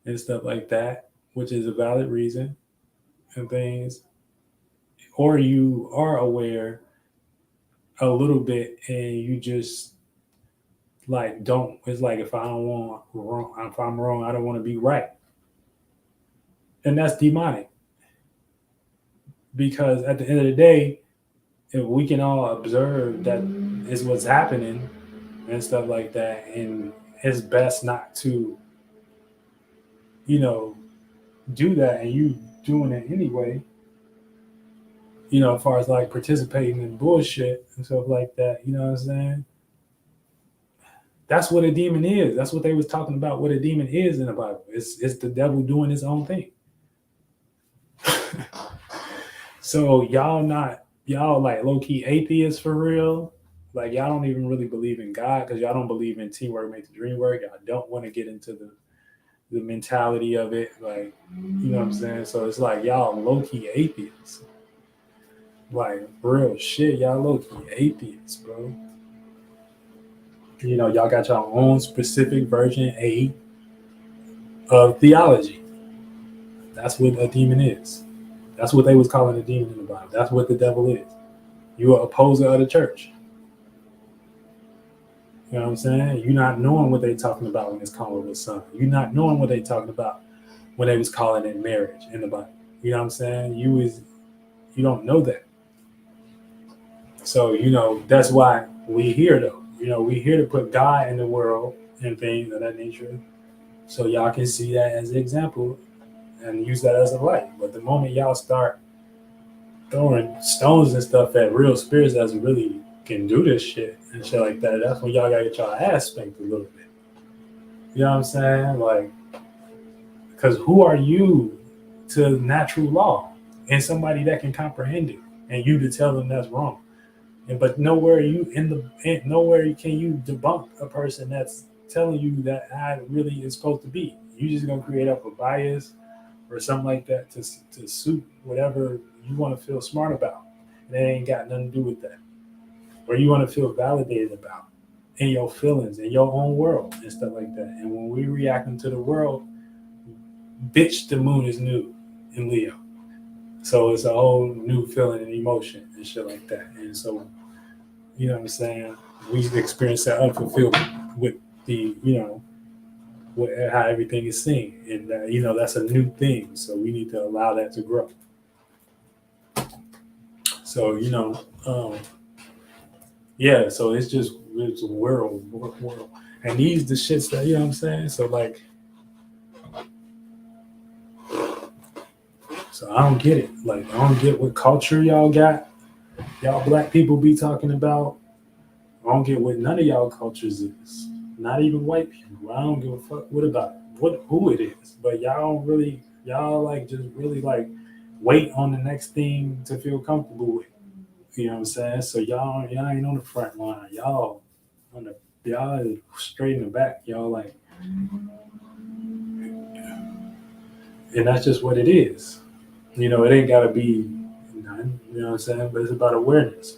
and stuff like that, which is a valid reason and things, or you are aware a little bit and you just like don't. It's like if I don't want wrong, if I'm wrong, I don't want to be right, and that's demonic. Because at the end of the day, if we can all observe that is what's happening and stuff like that, and it's best not to, you know, do that, and you doing it anyway. As far as like participating in bullshit and stuff like that, you know what I'm saying? That's what a demon is. That's what they was talking about. What a demon is in the Bible. It's the devil doing his own thing. So y'all like low key atheists for real. Like y'all don't even really believe in God because y'all don't believe in teamwork make the dream work. Y'all don't want to get into the mentality of it. Like, you know what I'm saying? So it's like y'all low key atheists. Like real shit, y'all low key atheists, bro. Y'all got your own specific version A of theology. That's what a demon is. That's what they was calling a demon in the Bible. That's what the devil is. You are opposer of the church. You know what I'm saying? You're not knowing what they talking about when it's calling a son. You're not knowing what they talking about when they was calling it marriage in the Bible. You know what I'm saying? You don't know that. So, that's why we here though. We here to put God in the world and things of that nature. So y'all can see that as an example and use that as a light. But the moment y'all start throwing stones and stuff at real spirits that really can do this shit and shit like that, that's when y'all gotta get y'all ass spanked a little bit. You know what I'm saying? Like, because who are you to natural law and somebody that can comprehend it, and you to tell them that's wrong? But nowhere can you debunk a person that's telling you that how it really is supposed to be. You just gonna create up a bias or something like that to suit whatever you want to feel smart about. And it ain't got nothing to do with that. Or you want to feel validated about in your feelings, in your own world and stuff like that. And when we reacting to the world, bitch, the moon is new in Leo. So it's a whole new feeling and emotion and shit like that. And so, you know what I'm saying? We've experienced that unfulfillment with the, with how everything is seen. And, that's a new thing. So we need to allow that to grow. So, yeah, so it's a world. And these the shits that, you know what I'm saying? So like, so I don't get it. Like, I don't get what culture y'all got. Y'all black people be talking about I don't get what none of y'all cultures is. Not even white people. I don't give a fuck what about who it is. But y'all like just really like wait on the next thing to feel comfortable with. You know what I'm saying? So y'all ain't on the front line. On the y'all is straight in the back. Y'all like, and that's just what it is. You know, it ain't gotta be none, you know what I'm saying? But it's about awareness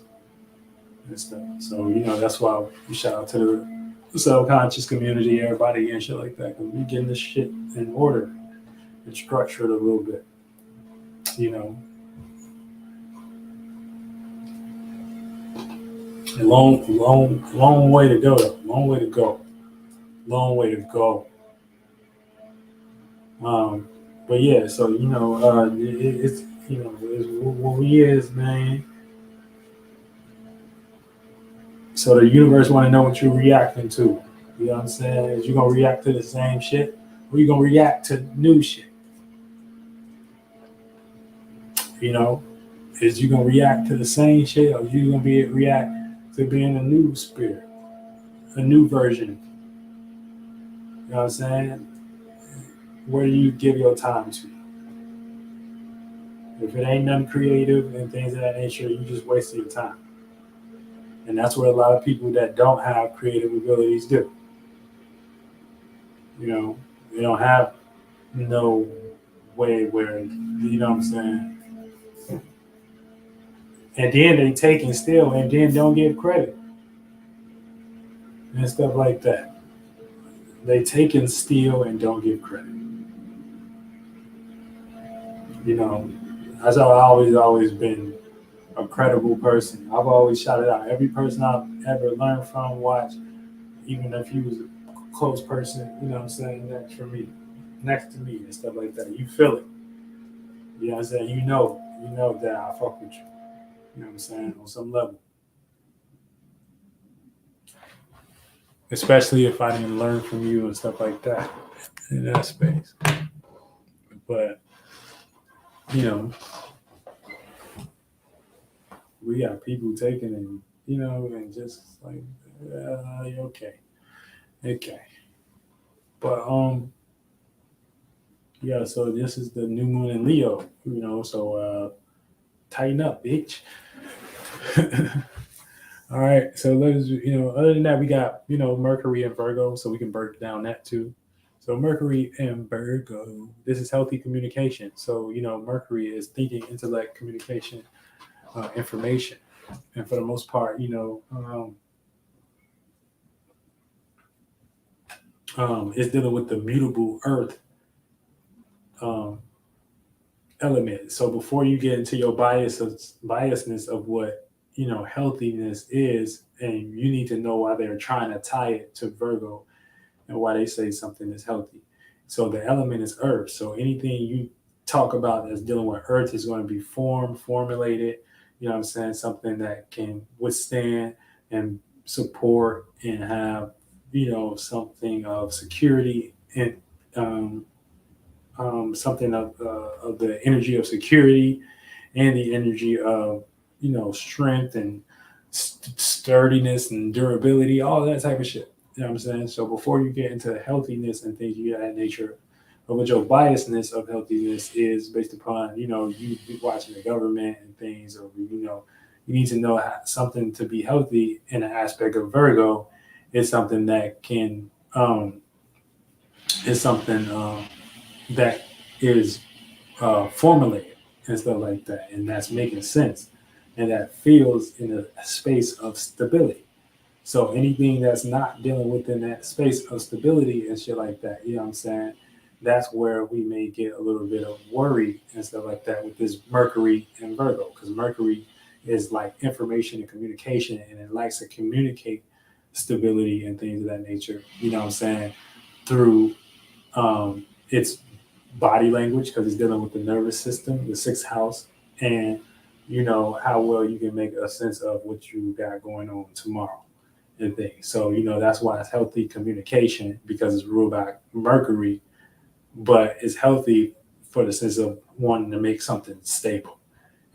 and stuff. So, you know, that's why we shout out to the subconscious community, everybody and shit like that. Cause we getting this shit in order and structured a little bit. You know. Long way to go though. Long way to go. Long way to go. But yeah, so you know, it's you know, it's what we is, man. So the universe want to know what you're reacting to. You know what I'm saying? Is you gonna react to the same shit, or you gonna react to new shit? You know, is you gonna react to the same shit, or you gonna be react to being a new spirit, a new version? You know what I'm saying? Where do you give your time to? If it ain't nothing creative and things of that nature, you just wasting your time. And that's what a lot of people that don't have creative abilities do. You know, they don't have no way where, you know what I'm saying? And then they take and steal and then don't get credit and stuff like that. They take and steal and don't give credit. You know, that's how I always been a credible person. I've always shouted out every person I've ever learned from, watched, even if he was a close person, you know what I'm saying, next to me and stuff like that. You feel it. You know what I'm saying? You know that I fuck with you. You know what I'm saying? On some level. Especially if I didn't learn from you and stuff like that in that space. But, you know, we got people taking and, you know, and just like, okay. Okay. But yeah, so this is the new moon in Leo, you know, so tighten up, bitch. All right, so let's, you know, other than that, we got, you know, Mercury and Virgo, so we can break down that too. So Mercury and Virgo, this is healthy communication. So, you know, Mercury is thinking, intellect, communication, information. And for the most part, you know, it's dealing with the mutable earth um, element. So before you get into your biasness of what, you know, healthiness is, and you need to know why they're trying to tie it to Virgo and why they say something is healthy. So the element is earth. So anything you talk about that's dealing with earth is going to be formulated, you know what I'm saying, something that can withstand and support and have, you know, something of security and something of the energy of security and the energy of, you know, strength and sturdiness and durability, all that type of shit. You know what I'm saying? So before you get into healthiness and things of that nature, of what your biasness of healthiness is based upon, you know, you watching the government and things, or, you know, you need to know something to be healthy in an aspect of Virgo is something that can, is something that is formulated and stuff like that, and that's making sense, and that feels in a space of stability. So anything that's not dealing within that space of stability and shit like that, you know what I'm saying? That's where we may get a little bit of worry and stuff like that with this Mercury and Virgo, because Mercury is like information and communication, and it likes to communicate stability and things of that nature. You know what I'm saying? Through its body language, because it's dealing with the nervous system, the sixth house, and you know how well you can make a sense of what you got going on tomorrow and things. So, you know, that's why it's healthy communication, because it's ruled by Mercury, but it's healthy for the sense of wanting to make something stable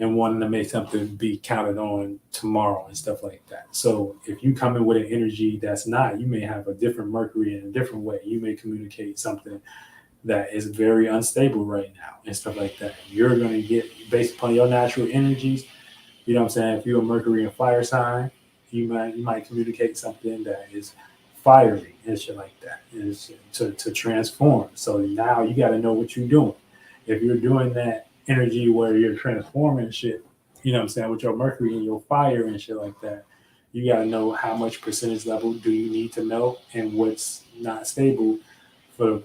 and wanting to make something be counted on tomorrow and stuff like that. So if you come in with an energy that's not, you may have a different Mercury in a different way. You may communicate something that is very unstable right now and stuff like that. You're going to get, based upon your natural energies, you know what I'm saying? If you're a Mercury and fire sign, you might communicate something that is fiery and shit like that, and to transform. So now you got to know what you're doing. If you're doing that energy where you're transforming shit, you know what I'm saying, with your Mercury and your fire and shit like that, you got to know how much percentage level do you need to know and what's not stable for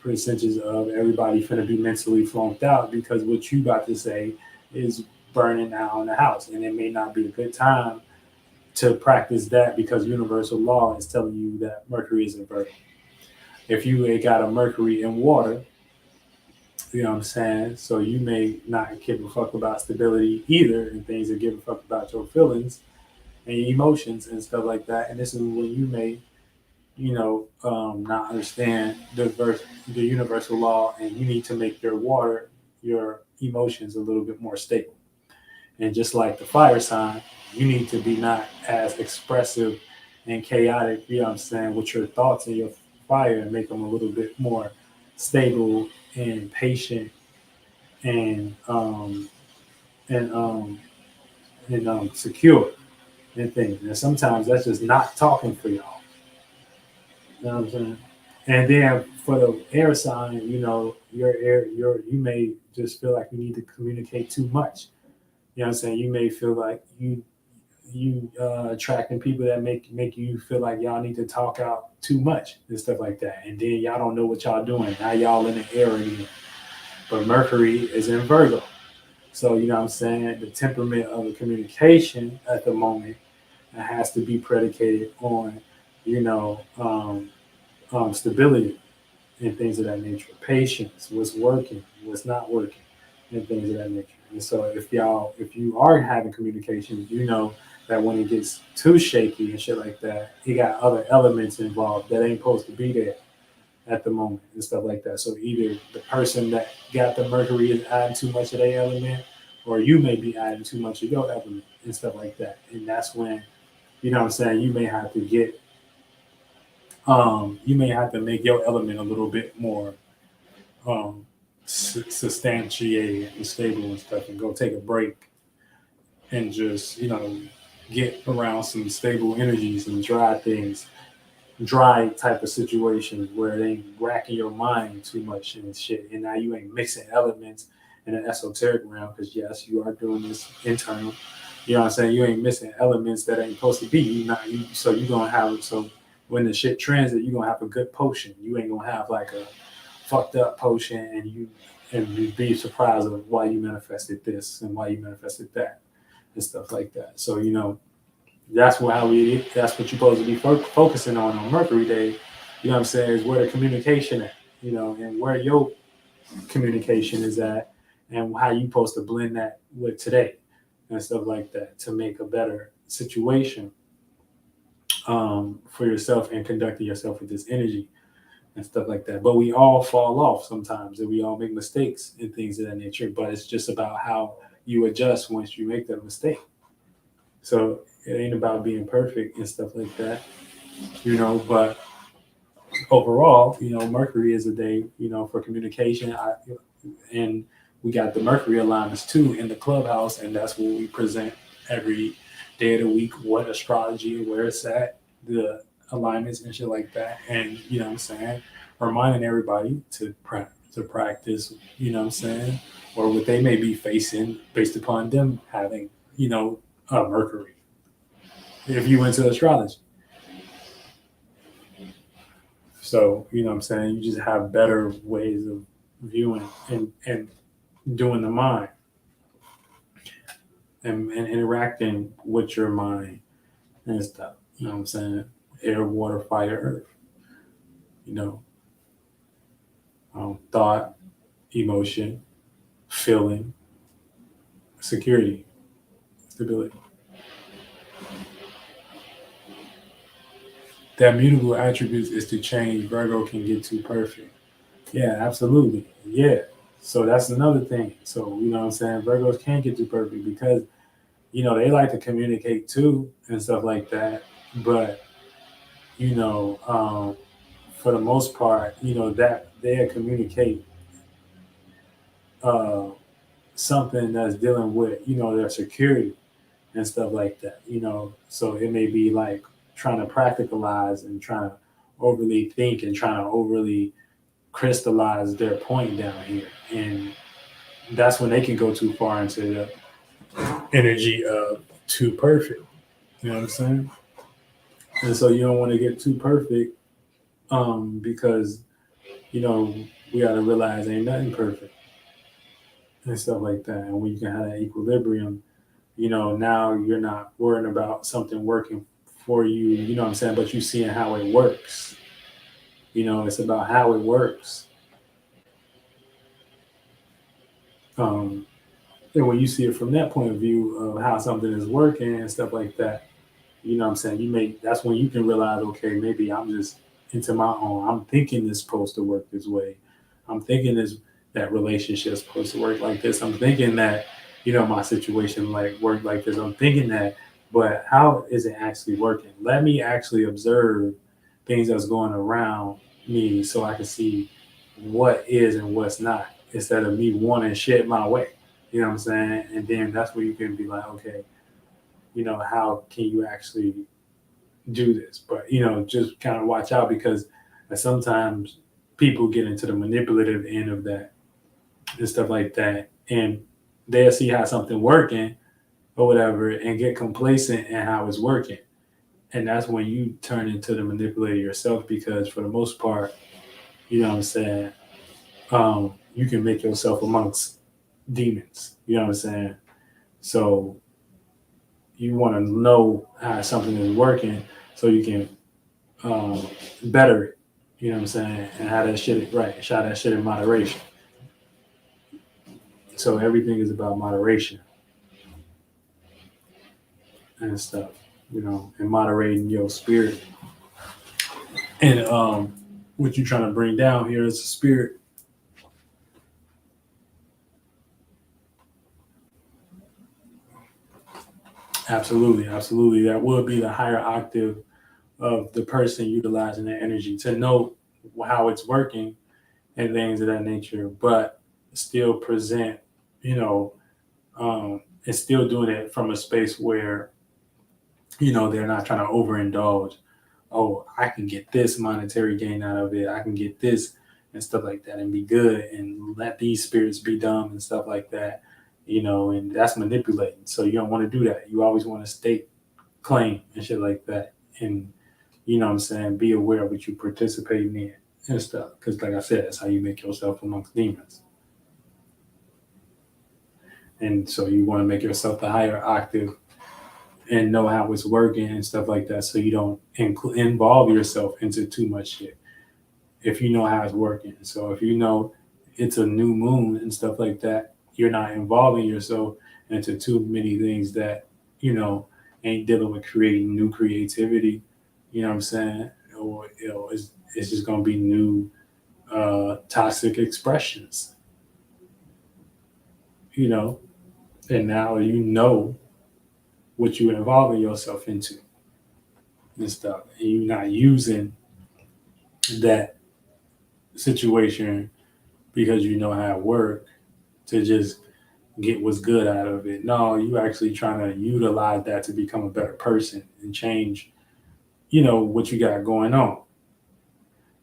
percentages of everybody finna be mentally flunked out because what you about to say is burning down the house, and it may not be a good time to practice that because universal law is telling you that Mercury is inverted. If you ain't got a Mercury in water, you know what I'm saying? So you may not give a fuck about stability either and things that give a fuck about your feelings and your emotions and stuff like that. And this is when you may, not understand the universal law, and you need to make your water, your emotions a little bit more stable. And just like the fire sign, you need to be not as expressive and chaotic, you know what I'm saying, with your thoughts and your fire, and make them a little bit more stable and patient and and um secure and things. And sometimes that's just not talking for y'all. You know what I'm saying? And then for the air sign, your air, you may just feel like you need to communicate too much. You know what I'm saying? You may feel like you attracting people that make you feel like y'all need to talk out too much and stuff like that. And then y'all don't know what y'all doing. Now y'all in the air again. But Mercury is in Virgo. So you know what I'm saying? The temperament of the communication at the moment has to be predicated on, you know, stability and things of that nature. Patience, what's working, what's not working, and things of that nature. And so if you are having communication, you know that when it gets too shaky and shit like that, you got other elements involved that ain't supposed to be there at the moment and stuff like that. So either the person that got the Mercury is adding too much of their element, or you may be adding too much of your element and stuff like that. And that's when, you know what I'm saying, you may have to make your element a little bit more um, substantiated and stable and stuff, and go take a break and just get around some stable energies and dry type of situations where it ain't racking your mind too much and shit. And now you ain't mixing elements in an esoteric realm because yes, you are doing this internal. You know what I'm saying? You ain't missing elements that ain't supposed to be. So you gonna have so when the shit transit, you gonna have a good potion. You ain't gonna have like a fucked up potion and you be surprised of why you manifested this and why you manifested that and stuff like that. So that's what you're supposed to be focusing on Mercury Day. You know what I'm saying? Is where the communication at, and where your communication is at, and how you supposed to blend that with today and stuff like that to make a better situation for yourself and conducting yourself with this energy and stuff like that. But we all fall off sometimes, and we all make mistakes and things of that nature. But it's just about how you adjust once you make that mistake. So it ain't about being perfect and stuff like that, But overall, Mercury is a day, for communication. And we got the Mercury alignments too in the clubhouse, and that's what we present every day of the week. What astrology, where it's at, the alignments and shit like that, and you know what I'm saying, reminding everybody to practice, you know what I'm saying, or what they may be facing based upon them having, a Mercury. If you went to astrology. So, you know what I'm saying? You just have better ways of viewing and doing the mind and interacting with your mind and stuff. You know what I'm saying? Air, water, fire, earth. You know, thought, emotion, feeling, security, stability. That mutable attributes is to change. Virgo can get too perfect. Yeah, absolutely. Yeah. So that's another thing. So, you know what I'm saying? Virgos can't get too perfect because, you know, they like to communicate too and stuff like that. But, you know, for the most part, you know, that they communicate uh, something that's dealing with, you know, their security and stuff like that, you know. So it may be like trying to practicalize and trying to overly think and trying to overly crystallize their point down here. And that's when they can go too far into the energy of too perfect. You know what I'm saying? And so you don't want to get too perfect, because you know we got to realize ain't nothing perfect and stuff like that. And when you can have that equilibrium, you know, now you're not worrying about something working for you. You know what I'm saying? But you seeing how it works. You know, it's about how it works. Um, and when you see it from that point of view of how something is working and stuff like that, you know what I'm saying? That's when you can realize, okay, maybe I'm just into my own. I'm thinking this supposed to work this way. I'm thinking this that relationship's supposed to work like this. I'm thinking that, you know, my situation like work like this. I'm thinking that, but how is it actually working? Let me actually observe things that's going around me so I can see what is and what's not, instead of me wanting shit my way. You know what I'm saying? And then that's where you can be like, okay, you know, how can you actually do this? But you know, just kind of watch out because sometimes people get into the manipulative end of that and stuff like that, and they'll see how something working or whatever and get complacent in how it's working. And that's when you turn into the manipulator yourself because for the most part, you know what I'm saying, you can make yourself amongst demons. You know what I'm saying? So you want to know how something is working so you can um, better it. You know what I'm saying? And how that shit right, shot that shit in moderation. So everything is about moderation and stuff, you know, and moderating your spirit. And what you're trying to bring down here is the spirit. Absolutely, absolutely. That would be the higher octave of the person utilizing the energy to know how it's working and things of that nature, but still present, you know, and still doing it from a space where, you know, they're not trying to overindulge. Oh, I can get this monetary gain out of it. I can get this and stuff like that and be good and let these spirits be dumb and stuff like that, you know, and that's manipulating. So you don't want to do that. You always want to state claim and shit like that. And, you know what I'm saying, be aware of what you participating in and stuff. Because, like I said, that's how you make yourself amongst demons. And so you want to make yourself the higher octave and know how it's working and stuff like that so you don't involve yourself into too much shit if you know how it's working. So if you know it's a new moon and stuff like that, you're not involving yourself into too many things that, you know, ain't dealing with creating new creativity. You know what I'm saying? Or, you know, it's just going to be new toxic expressions, you know, and now you know what you're involving yourself into and stuff. And you're not using that situation because you know how it works to just get what's good out of it. No, you actually trying to utilize that to become a better person and change, you know, what you got going on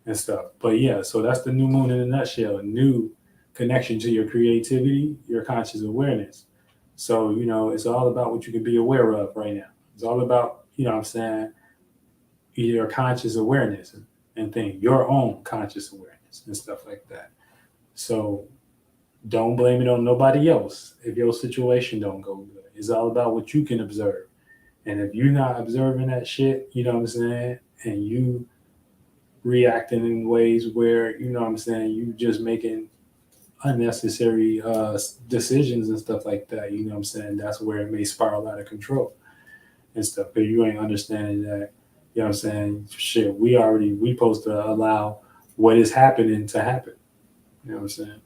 and stuff. But yeah, so that's the new moon in a nutshell. A new connection to your creativity, your conscious awareness. So, you know, it's all about what you can be aware of right now. It's all about, you know what I'm saying, your conscious awareness and things, your own conscious awareness and stuff like that. So don't blame it on nobody else if your situation don't go good. It's all about what you can observe. And if you're not observing that shit, you know what I'm saying, and you reacting in ways where, you know what I'm saying, you just making unnecessary decisions and stuff like that, you know what I'm saying, that's where it may spiral out of control and stuff. But you ain't understanding that, you know what I'm saying, shit, we supposed to allow what is happening to happen. You know what I'm saying?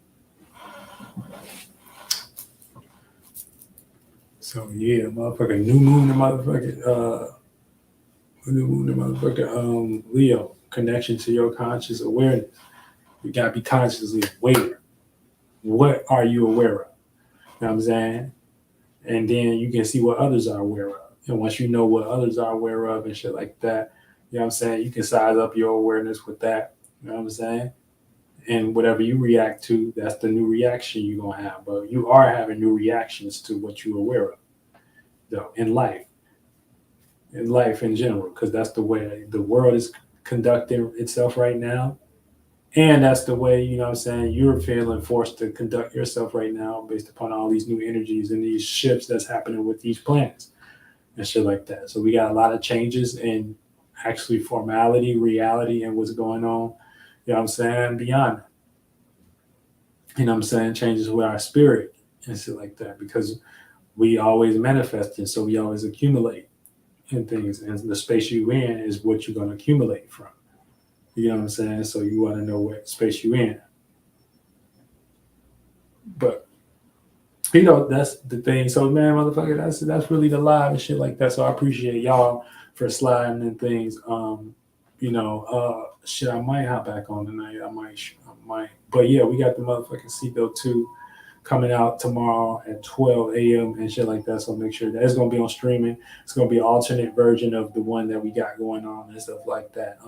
So yeah, motherfucking new moon and Leo, connection to your conscious awareness. You gotta be consciously aware. What are you aware of? You know what I'm saying? And then you can see what others are aware of. And once you know what others are aware of and shit like that, you know what I'm saying? You can size up your awareness with that. You know what I'm saying? And whatever you react to, that's the new reaction you're gonna have. But you are having new reactions to what you're aware of, though, in life in general, because that's the way the world is conducting itself right now. And that's the way, you know what I'm saying, you're feeling forced to conduct yourself right now based upon all these new energies and these shifts that's happening with these planets and shit like that. So we got a lot of changes in actually formality, reality, and what's going on, you know what I'm saying, beyond, you know what I'm saying, changes with our spirit and shit like that, because we always manifesting, so we always accumulate in things, and the space you in is what you're going to accumulate from. You know what I'm saying? So you want to know what space you in. But you know, that's the thing. So man, motherfucker, that's really the live and shit like that. So I appreciate y'all for sliding and things. You know, shit, I might hop back on tonight. I might. But yeah, we got the motherfucking Seatbelt 2 coming out tomorrow at 12 a.m. and shit like that. So make sure that it's gonna be on streaming. It's gonna be an alternate version of the one that we got going on and stuff like that.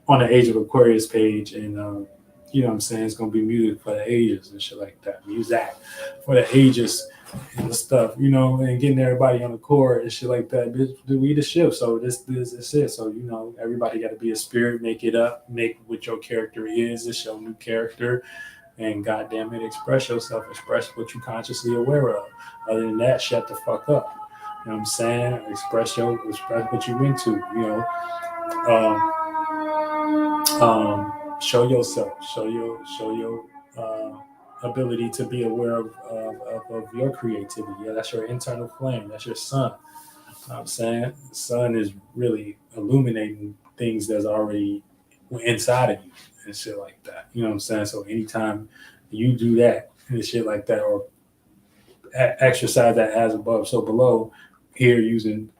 On the Age of Aquarius page, and you know what I'm saying, it's gonna be music for the ages and shit like that. Music for the ages and stuff, you know, and getting everybody on the chord and shit like that. We the shift, so this is it. So you know, everybody got to be a spirit, make it up, make what your character is. It's your new character, and goddamn it, express yourself, express what you consciously aware of. Other than that, shut the fuck up. You know what I'm saying? Express what you into. You know. Show yourself, show your ability to be aware of your creativity. Yeah, that's your internal flame. That's your sun. You know what I'm saying, the sun is really illuminating things that's already inside of you and shit like that. You know what I'm saying? So anytime you do that and shit like that, or exercise that as above, so below, here using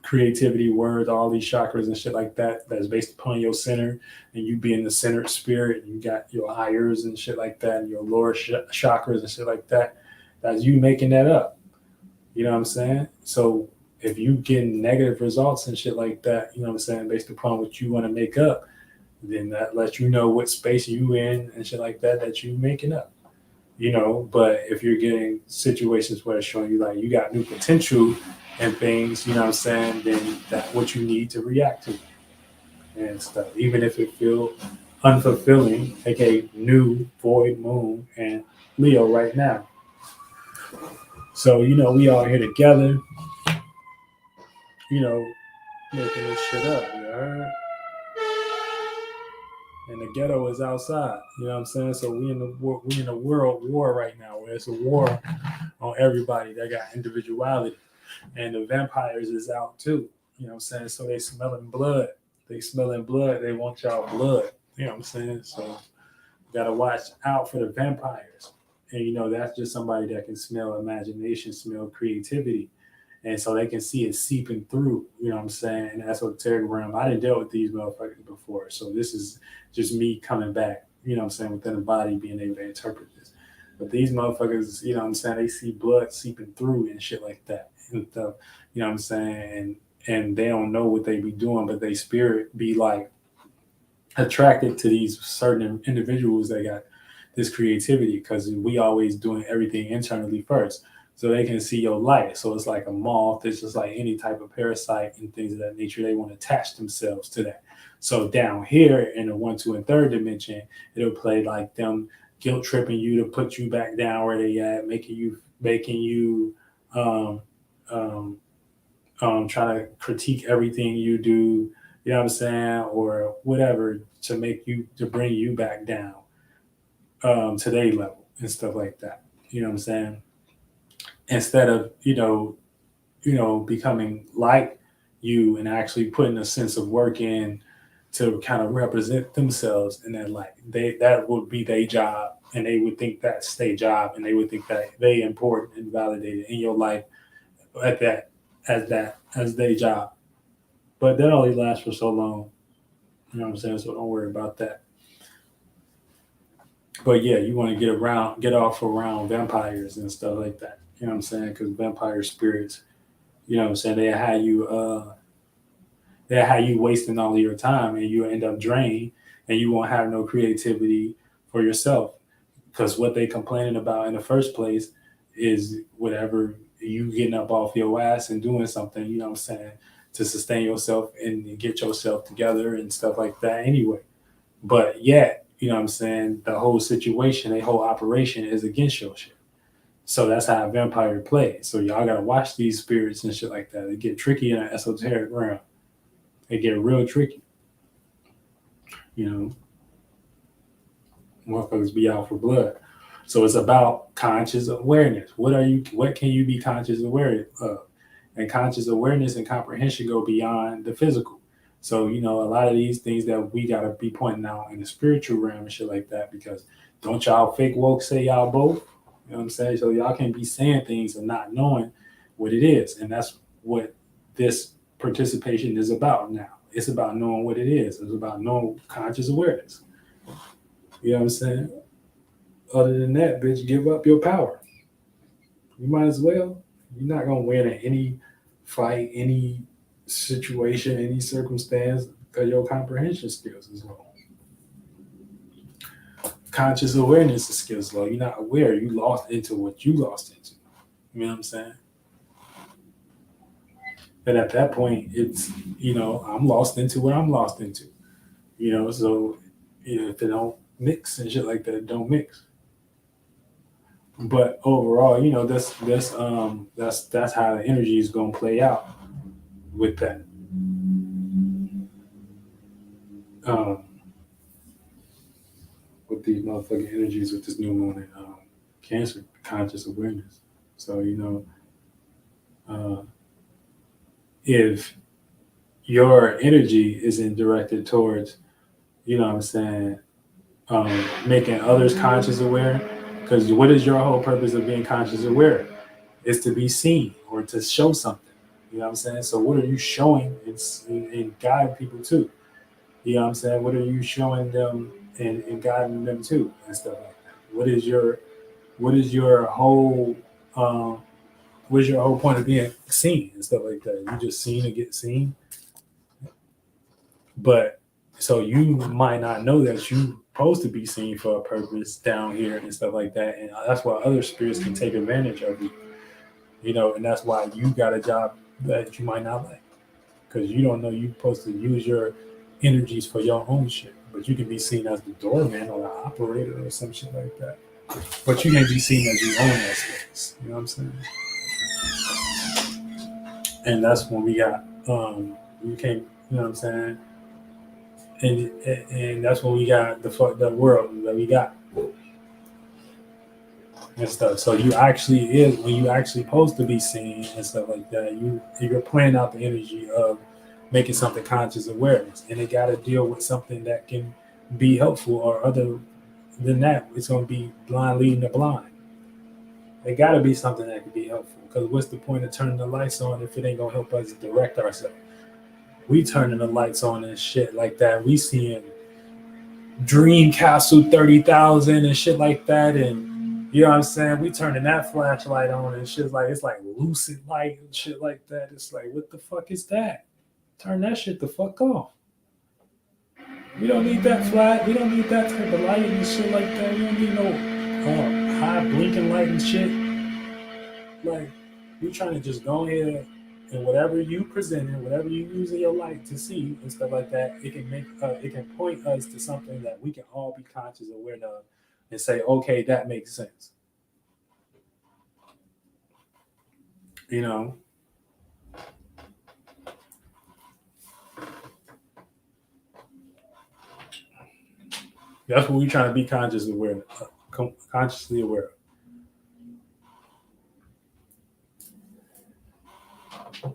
creativity, words, all these chakras and shit like that, that's based upon your center, and you being the centered spirit, and you got your higher and shit like that, and your lower chakras and shit like that. That's you making that up. You know what I'm saying? So if you get negative results and shit like that, you know what I'm saying, based upon what you want to make up, then that lets you know what space you in and shit like that that you making up. You know, but if you're getting situations where it's showing you like you got new potential and things, you know what I'm saying, then that's what you need to react to and stuff. Even if it feels unfulfilling, aka new void moon and Leo right now. So, you know, we all here together, you know, making this shit up, you heard? And the ghetto is outside, you know what I'm saying? So we in a world war right now, where it's a war on everybody that got individuality. And the vampires is out too. You know what I'm saying? So they smelling blood. They smelling blood. They want y'all blood. You know what I'm saying? So you gotta watch out for the vampires. And you know, that's just somebody that can smell imagination, smell creativity. And so they can see it seeping through, you know what I'm saying? And that's what realm. I didn't deal with these motherfuckers before. So this is just me coming back, you know what I'm saying, within the body, being able to interpret this. But these motherfuckers, you know what I'm saying, they see blood seeping through and shit like that. And stuff, you know what I'm saying? And they don't know what they be doing, but they spirit be like attracted to these certain individuals that got this creativity, because we always doing everything internally first. So they can see your light. So it's like a moth. It's just like any type of parasite and things of that nature. They want to attach themselves to that. So down here in the 1, 2, and 3rd dimension, it'll play like them guilt tripping you to put you back down where they at, making you trying to critique everything you do, you know what I'm saying, or whatever, to bring you back down to their level and stuff like that. You know what I'm saying? Instead of becoming like you and actually putting a sense of work in to kind of represent themselves in that light. That would be their job, and they would think that's their job, and they would think that they important and validated in your life at that as their job. But that only lasts for so long. You know what I'm saying? So don't worry about that. But yeah, you want to get off around vampires and stuff like that. You know what I'm saying? Because vampire spirits, you know what I'm saying, they have you wasting all of your time, and you end up drained, and you won't have no creativity for yourself. Because what they complaining about in the first place is whatever you getting up off your ass and doing something. You know what I'm saying, to sustain yourself and get yourself together and stuff like that. Anyway, but yet, you know what I'm saying, the whole situation, the whole operation is against your shit. So that's how a vampire plays. So y'all gotta watch these spirits and shit like that. They get tricky in an esoteric realm. They get real tricky. You know, motherfuckers be out for blood. So it's about conscious awareness. What can you be conscious aware of? And conscious awareness and comprehension go beyond the physical. So, you know, a lot of these things that we gotta be pointing out in the spiritual realm and shit like that, because don't y'all fake woke say y'all both? You know what I'm saying? So y'all can't be saying things and not knowing what it is. And that's what this participation is about now. It's about knowing what it is. It's about knowing conscious awareness. You know what I'm saying? Other than that, bitch, give up your power. You might as well. You're not gonna win at any fight, any situation, any circumstance, because your comprehension skills is low. Conscious awareness skills low. You're not aware. You lost into what you lost into. You know what I'm saying? And at that point, it's, you know, I'm lost into what I'm lost into. You know, so, you know, if they don't mix and shit like that, don't mix. But overall, you know, that's how the energy is gonna play out with that. Um, with these motherfucking energies with this new moon and Cancer, conscious awareness. So, you know, if your energy isn't directed towards, you know what I'm saying, making others conscious aware, because what is your whole purpose of being conscious aware? Is to be seen or to show something. You know what I'm saying? So what are you showing and guide people to? You know what I'm saying? What are you showing them and guiding them to and stuff like that? What is your whole what is your whole point of being seen and stuff like that? You just seen to get seen. But so you might not know that you supposed to be seen for a purpose down here and stuff like that. And that's why other spirits can take advantage of you. You know, and that's why you got a job that you might not like. Because you don't know you're supposed to use your energies for your own shit. But you can be seen as the doorman or the operator or some shit like that. But you can't be seen as you own that space. You know what I'm saying? And that's when we got you can't, you know what I'm saying? And that's when we got the fucked up world that we got and stuff. So you actually is when you actually supposed to be seen and stuff like that. You're playing out the energy of making something conscious awareness, and it got to deal with something that can be helpful, or other than that, it's gonna be blind leading the blind. It got to be something that can be helpful. Because what's the point of turning the lights on if it ain't gonna help us direct ourselves? We turning the lights on and shit like that. We seeing Dream Castle 30,000 and shit like that, and you know what I'm saying? We turning that flashlight on and shit like it's like lucid light and shit like that. It's like, what the fuck is that? Turn that shit the fuck off. We don't need that flat. We don't need that type of light and shit like that. We don't need no high blinking light and shit. Like, we trying to just go ahead and whatever you presenting, whatever you using your light to see and stuff like that, it can it can point us to something that we can all be conscious aware of and say, okay, that makes sense. You know, that's what we trying to be consciously aware of.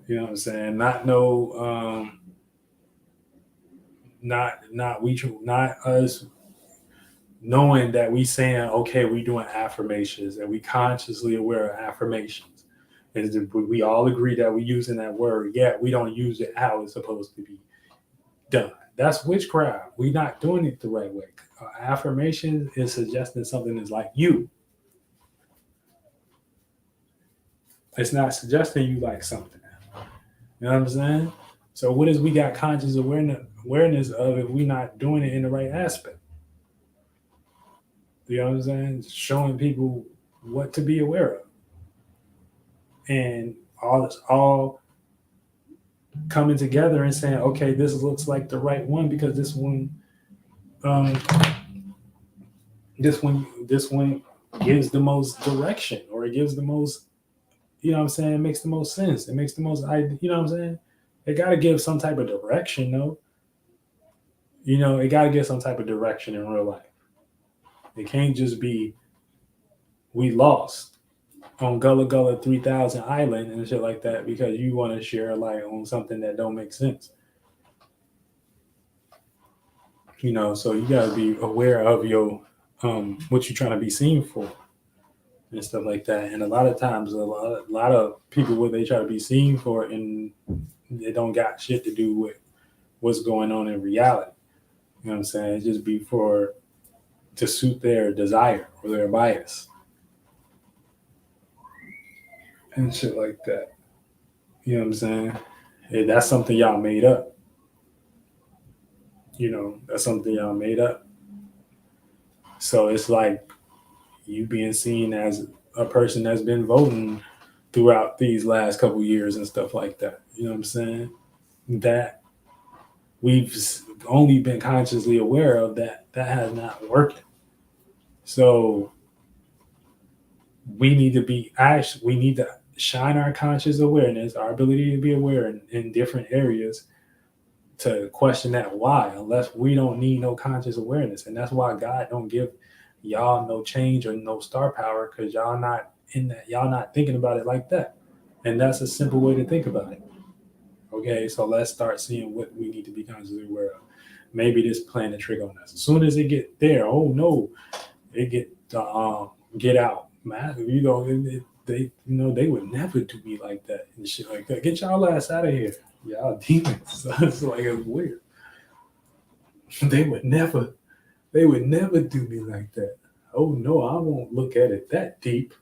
You know what I'm saying? Not no, not us knowing that we saying, okay, we doing affirmations and we consciously aware of affirmations. We all agree that we're using that word, yet we don't use it how it's supposed to be done. That's witchcraft. We're not doing it the right way. Affirmation is suggesting something that's like you. It's not suggesting you like something. You know what I'm saying? So what is we got conscious awareness of if we're not doing it in the right aspect? You know what I'm saying? Showing people what to be aware of. And all coming together and saying, okay, this looks like the right one because um, this one gives the most direction, or it gives the most, you know what I'm saying, it makes the most sense. It makes the most, you know what I'm saying? It got to give some type of direction, though. You know, it got to give some type of direction in real life. It can't just be we lost on Gullah Gullah 3000 Island and shit like that because you want to share a light on something that don't make sense. You know, so you got to be aware of your what you're trying to be seen for and stuff like that. And a lot of times, a lot of people, what they try to be seen for, and they don't got shit to do with what's going on in reality. You know what I'm saying? It just be to suit their desire or their bias and shit like that. You know what I'm saying? Hey, that's something y'all made up. You know, that's something y'all made up. So it's like you being seen as a person that's been voting throughout these last couple years and stuff like that. You know what I'm saying? That we've only been consciously aware of that has not worked. So we need to shine our conscious awareness, our ability to be aware in different areas to question that why, unless we don't need no conscious awareness. And that's why God don't give y'all no change or no star power, because y'all not in that, y'all not thinking about it like that. And that's a simple way to think about it. Okay, so let's start seeing what we need to be consciously aware of. Maybe this playing the trick on us. As soon as it get there, oh no, it get out. Man, you know, they would never do me like that and shit like that. Get y'all ass out of here. Y'all demons. It's like it's weird. They would never do me like that. Oh no, I won't look at it that deep.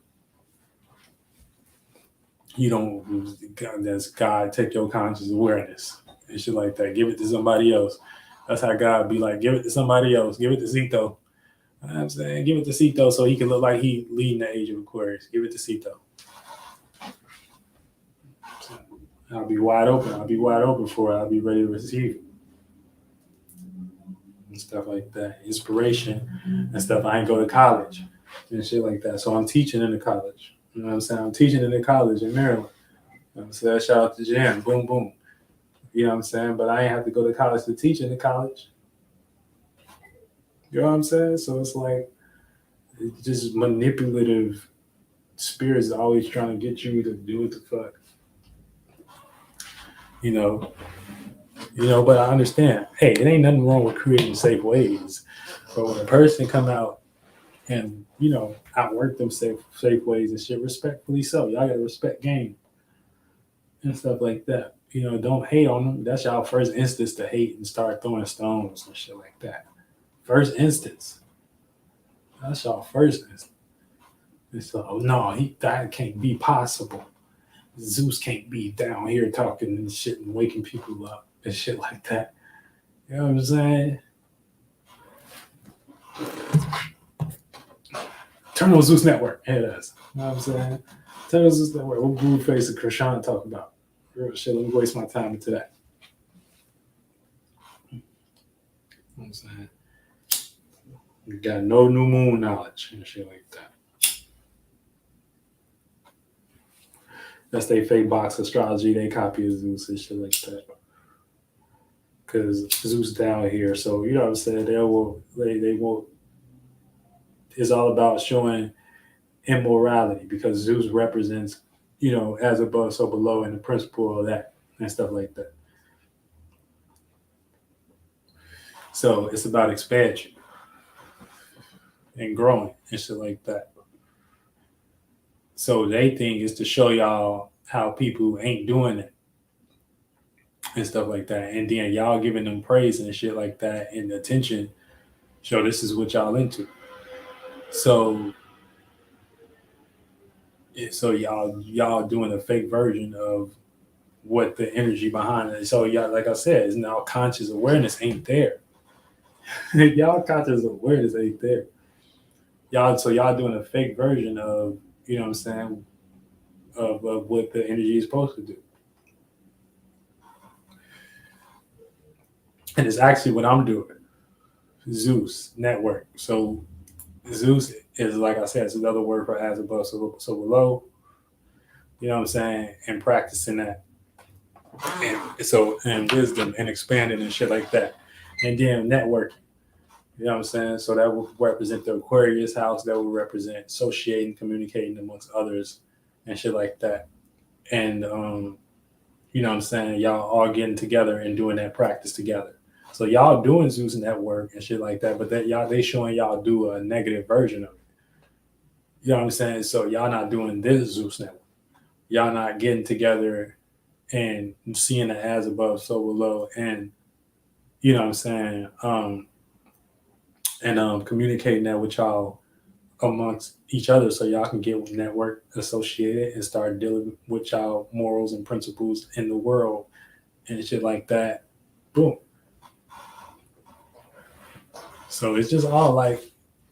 You don't, that's God, take your conscious awareness and shit like that. Give it to somebody else. That's how God be like, give it to somebody else. Give it to Zito. You know what I'm saying? Give it to Zito so he can look like he leading the age of Aquarius. Give it to Zito. I'll be wide open. I'll be wide open for it. I'll be ready to receive it. And stuff like that. Inspiration and stuff. I ain't go to college and shit like that. So I'm teaching in the college. You know what I'm saying? I'm teaching in the college in Maryland. You know so shout out to Jan. Boom, boom. You know what I'm saying? But I ain't have to go to college to teach in the college. You know what I'm saying? So it's like, it's just manipulative spirits always trying to get you to do what the fuck. You know, but I understand. Hey, it ain't nothing wrong with creating safe ways. But when a person come out and, you know, outwork them safe ways and shit, respectfully so. Y'all gotta respect game and stuff like that. You know, don't hate on them. That's y'all first instance to hate and start throwing stones and shit like that. First instance. That's y'all first instance. It's like, oh no, that can't be possible. Zeus can't be down here talking and shit and waking people up and shit like that. You know what I'm saying? Turn on Zeus Network. It is. You know what I'm saying? Turn on Zeus Network. What Blueface and Krishan talk about? Real shit. Let me waste my time into that. You know what I'm saying? You got no new moon knowledge and shit like that. That's they fake box astrology. They copy of Zeus and shit like that. Because Zeus down here, so you know what I'm saying. They won't. It's all about showing immorality because Zeus represents, you know, as above, so below, and the principle of that and stuff like that. So it's about expansion and growing and shit like that. So they think is to show y'all how people ain't doing it and stuff like that. And then y'all giving them praise and shit like that and attention. Show this is what y'all into. So y'all doing a fake version of what the energy behind it. So y'all, like I said, is now conscious awareness ain't there. Y'all conscious awareness ain't there. Y'all doing a fake version of, you know what I'm saying, of what the energy is supposed to do. And it's actually what I'm doing. Zeus network. So Zeus is, like I said, it's another word for as above, so below. You know what I'm saying? And practicing that, and wisdom and expanding and shit like that, and then networking. You know what I'm saying? So that will represent the Aquarius house. That will represent associating, communicating amongst others, and shit like that. And you know what I'm saying? Y'all all getting together and doing that practice together. So y'all doing Zeus network and shit like that, but that y'all they showing y'all do a negative version of it. You know what I'm saying? So y'all not doing this Zeus network. Y'all not getting together and seeing it as above, so below, and you know what I'm saying, and communicating that with y'all amongst each other, so y'all can get network associated and start dealing with y'all morals and principles in the world and shit like that. Boom. So it's just all like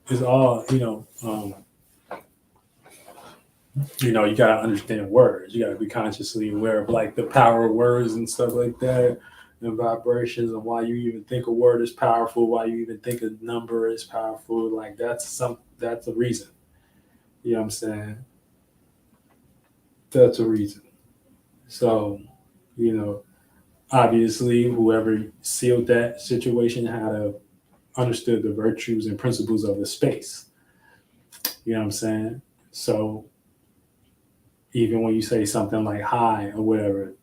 it's all you gotta understand words. You gotta be consciously aware of like the power of words and stuff like that, and vibrations, and why you even think a word is powerful, why you even think a number is powerful. Like that's a reason. You know what I'm saying? That's a reason. So, you know, obviously whoever sealed that situation had to understood the virtues and principles of the space. You know what I'm saying? So even when you say something like high or whatever,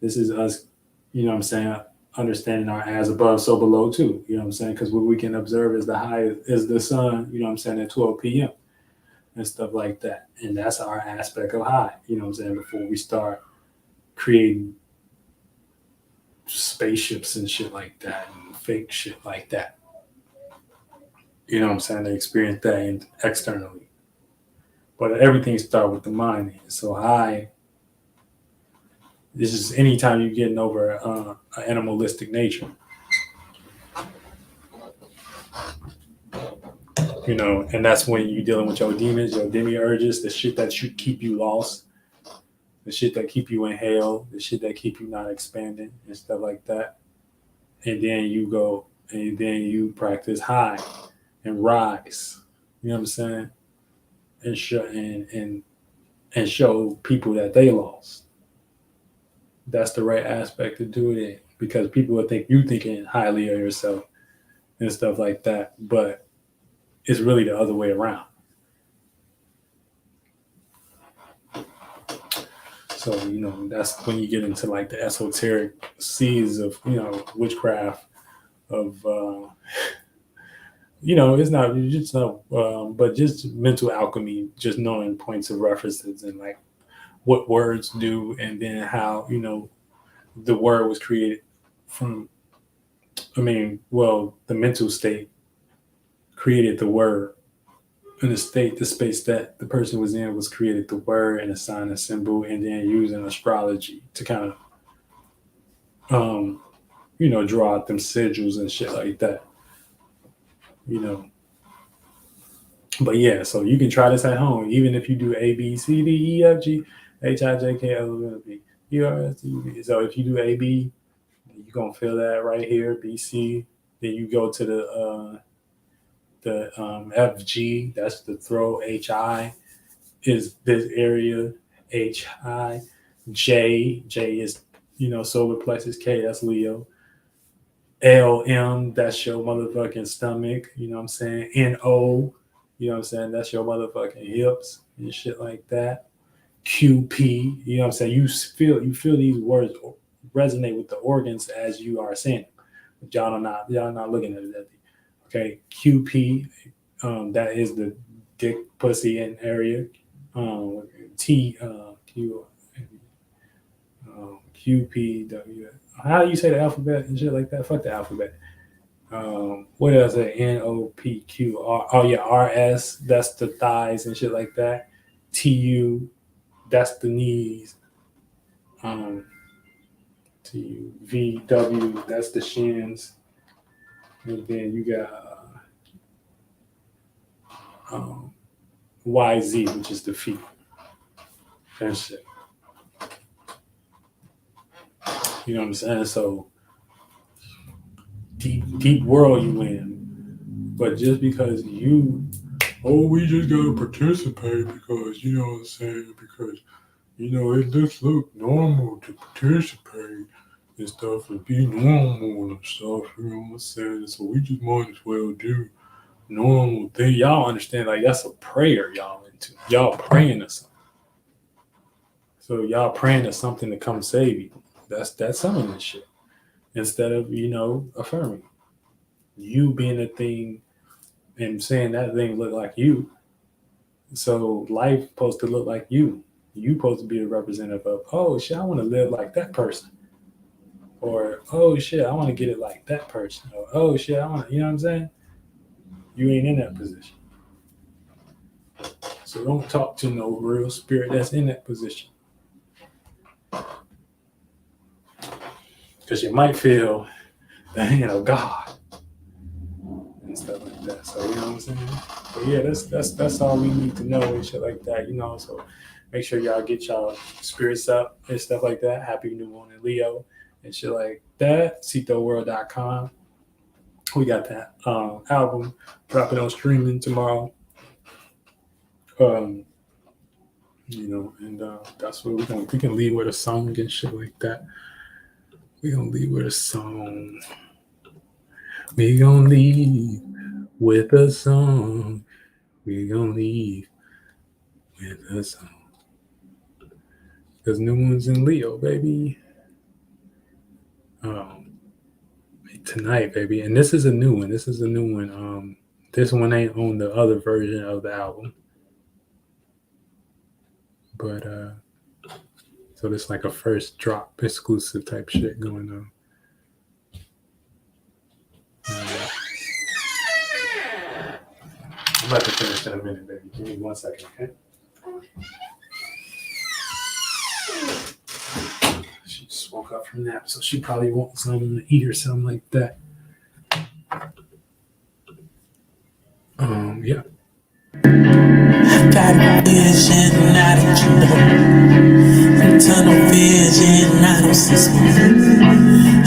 this is us, you know what I'm saying, understanding our as above, so below too. You know what I'm saying? Because what we can observe is the high is the sun, you know what I'm saying, at 12 p.m. and stuff like that. And that's our aspect of high, you know what I'm saying, before we start creating spaceships and shit like that and fake shit like that. You know what I'm saying? They experience that externally. But everything starts with the mind. So high, this is anytime you're getting over an animalistic nature. You know, and that's when you're dealing with your demons, your demiurges, the shit that should keep you lost, the shit that keep you in hell, the shit that keep you not expanding and stuff like that. And then you go and then you practice high and rise. You know what I'm saying? And show people that they lost. That's the right aspect to do it, because people will think you thinking highly of yourself and stuff like that, but it's really the other way around. So you know that's when you get into like the esoteric seas of witchcraft of it's not you just know but just mental alchemy, just knowing points of references and like what words do, and then how the word was created from. The mental state created the word, and the space that the person was in was created the word and a sign and symbol, and then using astrology to kind of draw out them sigils and shit like that. You know. But yeah, so you can try this at home, even if you do A B C D E F G H I J K L M N O P Q R S T U V. So if you do A B, you're gonna feel that right here. B C, then you go to the FG. That's the throat. HI is this area. HI. J is solar plexus. K, that's Leo. LM, that's your motherfucking stomach. You know what I'm saying? NO, you know what I'm saying? That's your motherfucking hips and shit like that. QP, you know what I'm saying? You feel these words resonate with the organs as you are saying them. But y'all not looking at it. Okay, QP, that is the dick, pussy, and area. T Q Q P W. How do you say the alphabet and shit like that? Fuck the alphabet. What else? N O P Q R. Oh yeah, R S. That's the thighs and shit like that. T U. That's the knees. T U V W. That's the shins. And then you got Y Z, which is the feet. That shit. You know what I'm saying? So deep world you in. But just because we just gotta participate because you know what I'm saying, because it just look normal to participate and stuff and be normal and stuff, you know what I'm saying? So we just might as well do normal thing. Y'all understand, like that's a prayer y'all into. Y'all praying to something. So y'all praying to something to come save you. That's some of this shit. Instead of, affirming. You being a thing and saying that thing look like you. So life supposed to look like you. You supposed to be a representative of, oh shit, I want to live like that person. Or, oh shit, I want to get it like that person. Or, oh shit, I want, you know what I'm saying? You ain't in that position. So don't talk to no real spirit that's in that position. Because you might feel the hand of God and stuff like that. So you know what I'm saying? But yeah, that's all we need to know and shit like that, So make sure y'all get y'all spirits up and stuff like that. Happy New Moon in Leo and shit like that. CitoWorld.com. We got that album dropping on streaming tomorrow. And that's what we can leave with a song and shit like that. We're going to leave with a song. We're going to leave with a song. We're going to leave with a song. Because New Moon's in Leo, baby. Tonight, baby. And this is a new one. This one ain't on the other version of the album. But, so it's like a first drop exclusive type shit going on. I'm about to finish in a minute, baby. Give me 1 second, okay? She just woke up from nap, so she probably wants something to eat or something like that. Yeah. I got a vision, I don't know. Tunnel vision, I don't see smoke.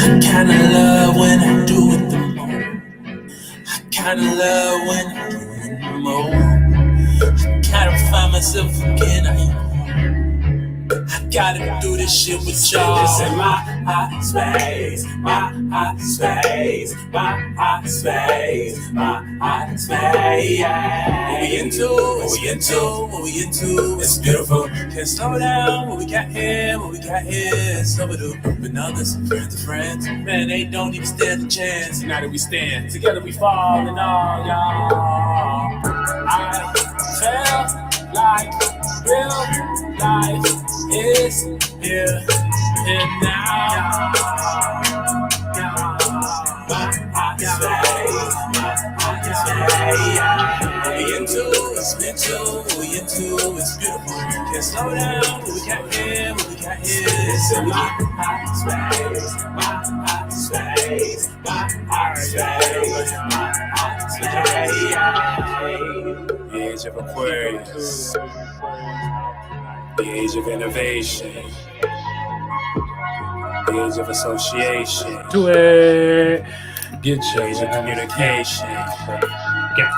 I kinda love when I do it the most. I kinda love when I do it the most. I kinda find myself again, I gotta do this shit with y'all. This in my hot space, my hot space, my hot space, my hot space. What we into? What we into? What we into? It's beautiful. Can't slow down. What we got here? What we got here? Some of the but others, friends of friends. Man, they don't even stand a chance. Now that we stand together, we fall and all, y'all. I felt like real life is here and now. My hot space. We into it's mental. We into it's beautiful. Can't slow down. What we got here. What we got here. It's in my hot space. My hot space. My hot space. My hot space. The age of Aquarius. The age of innovation. The age of association. Do it. Get your age of communication. Yeah.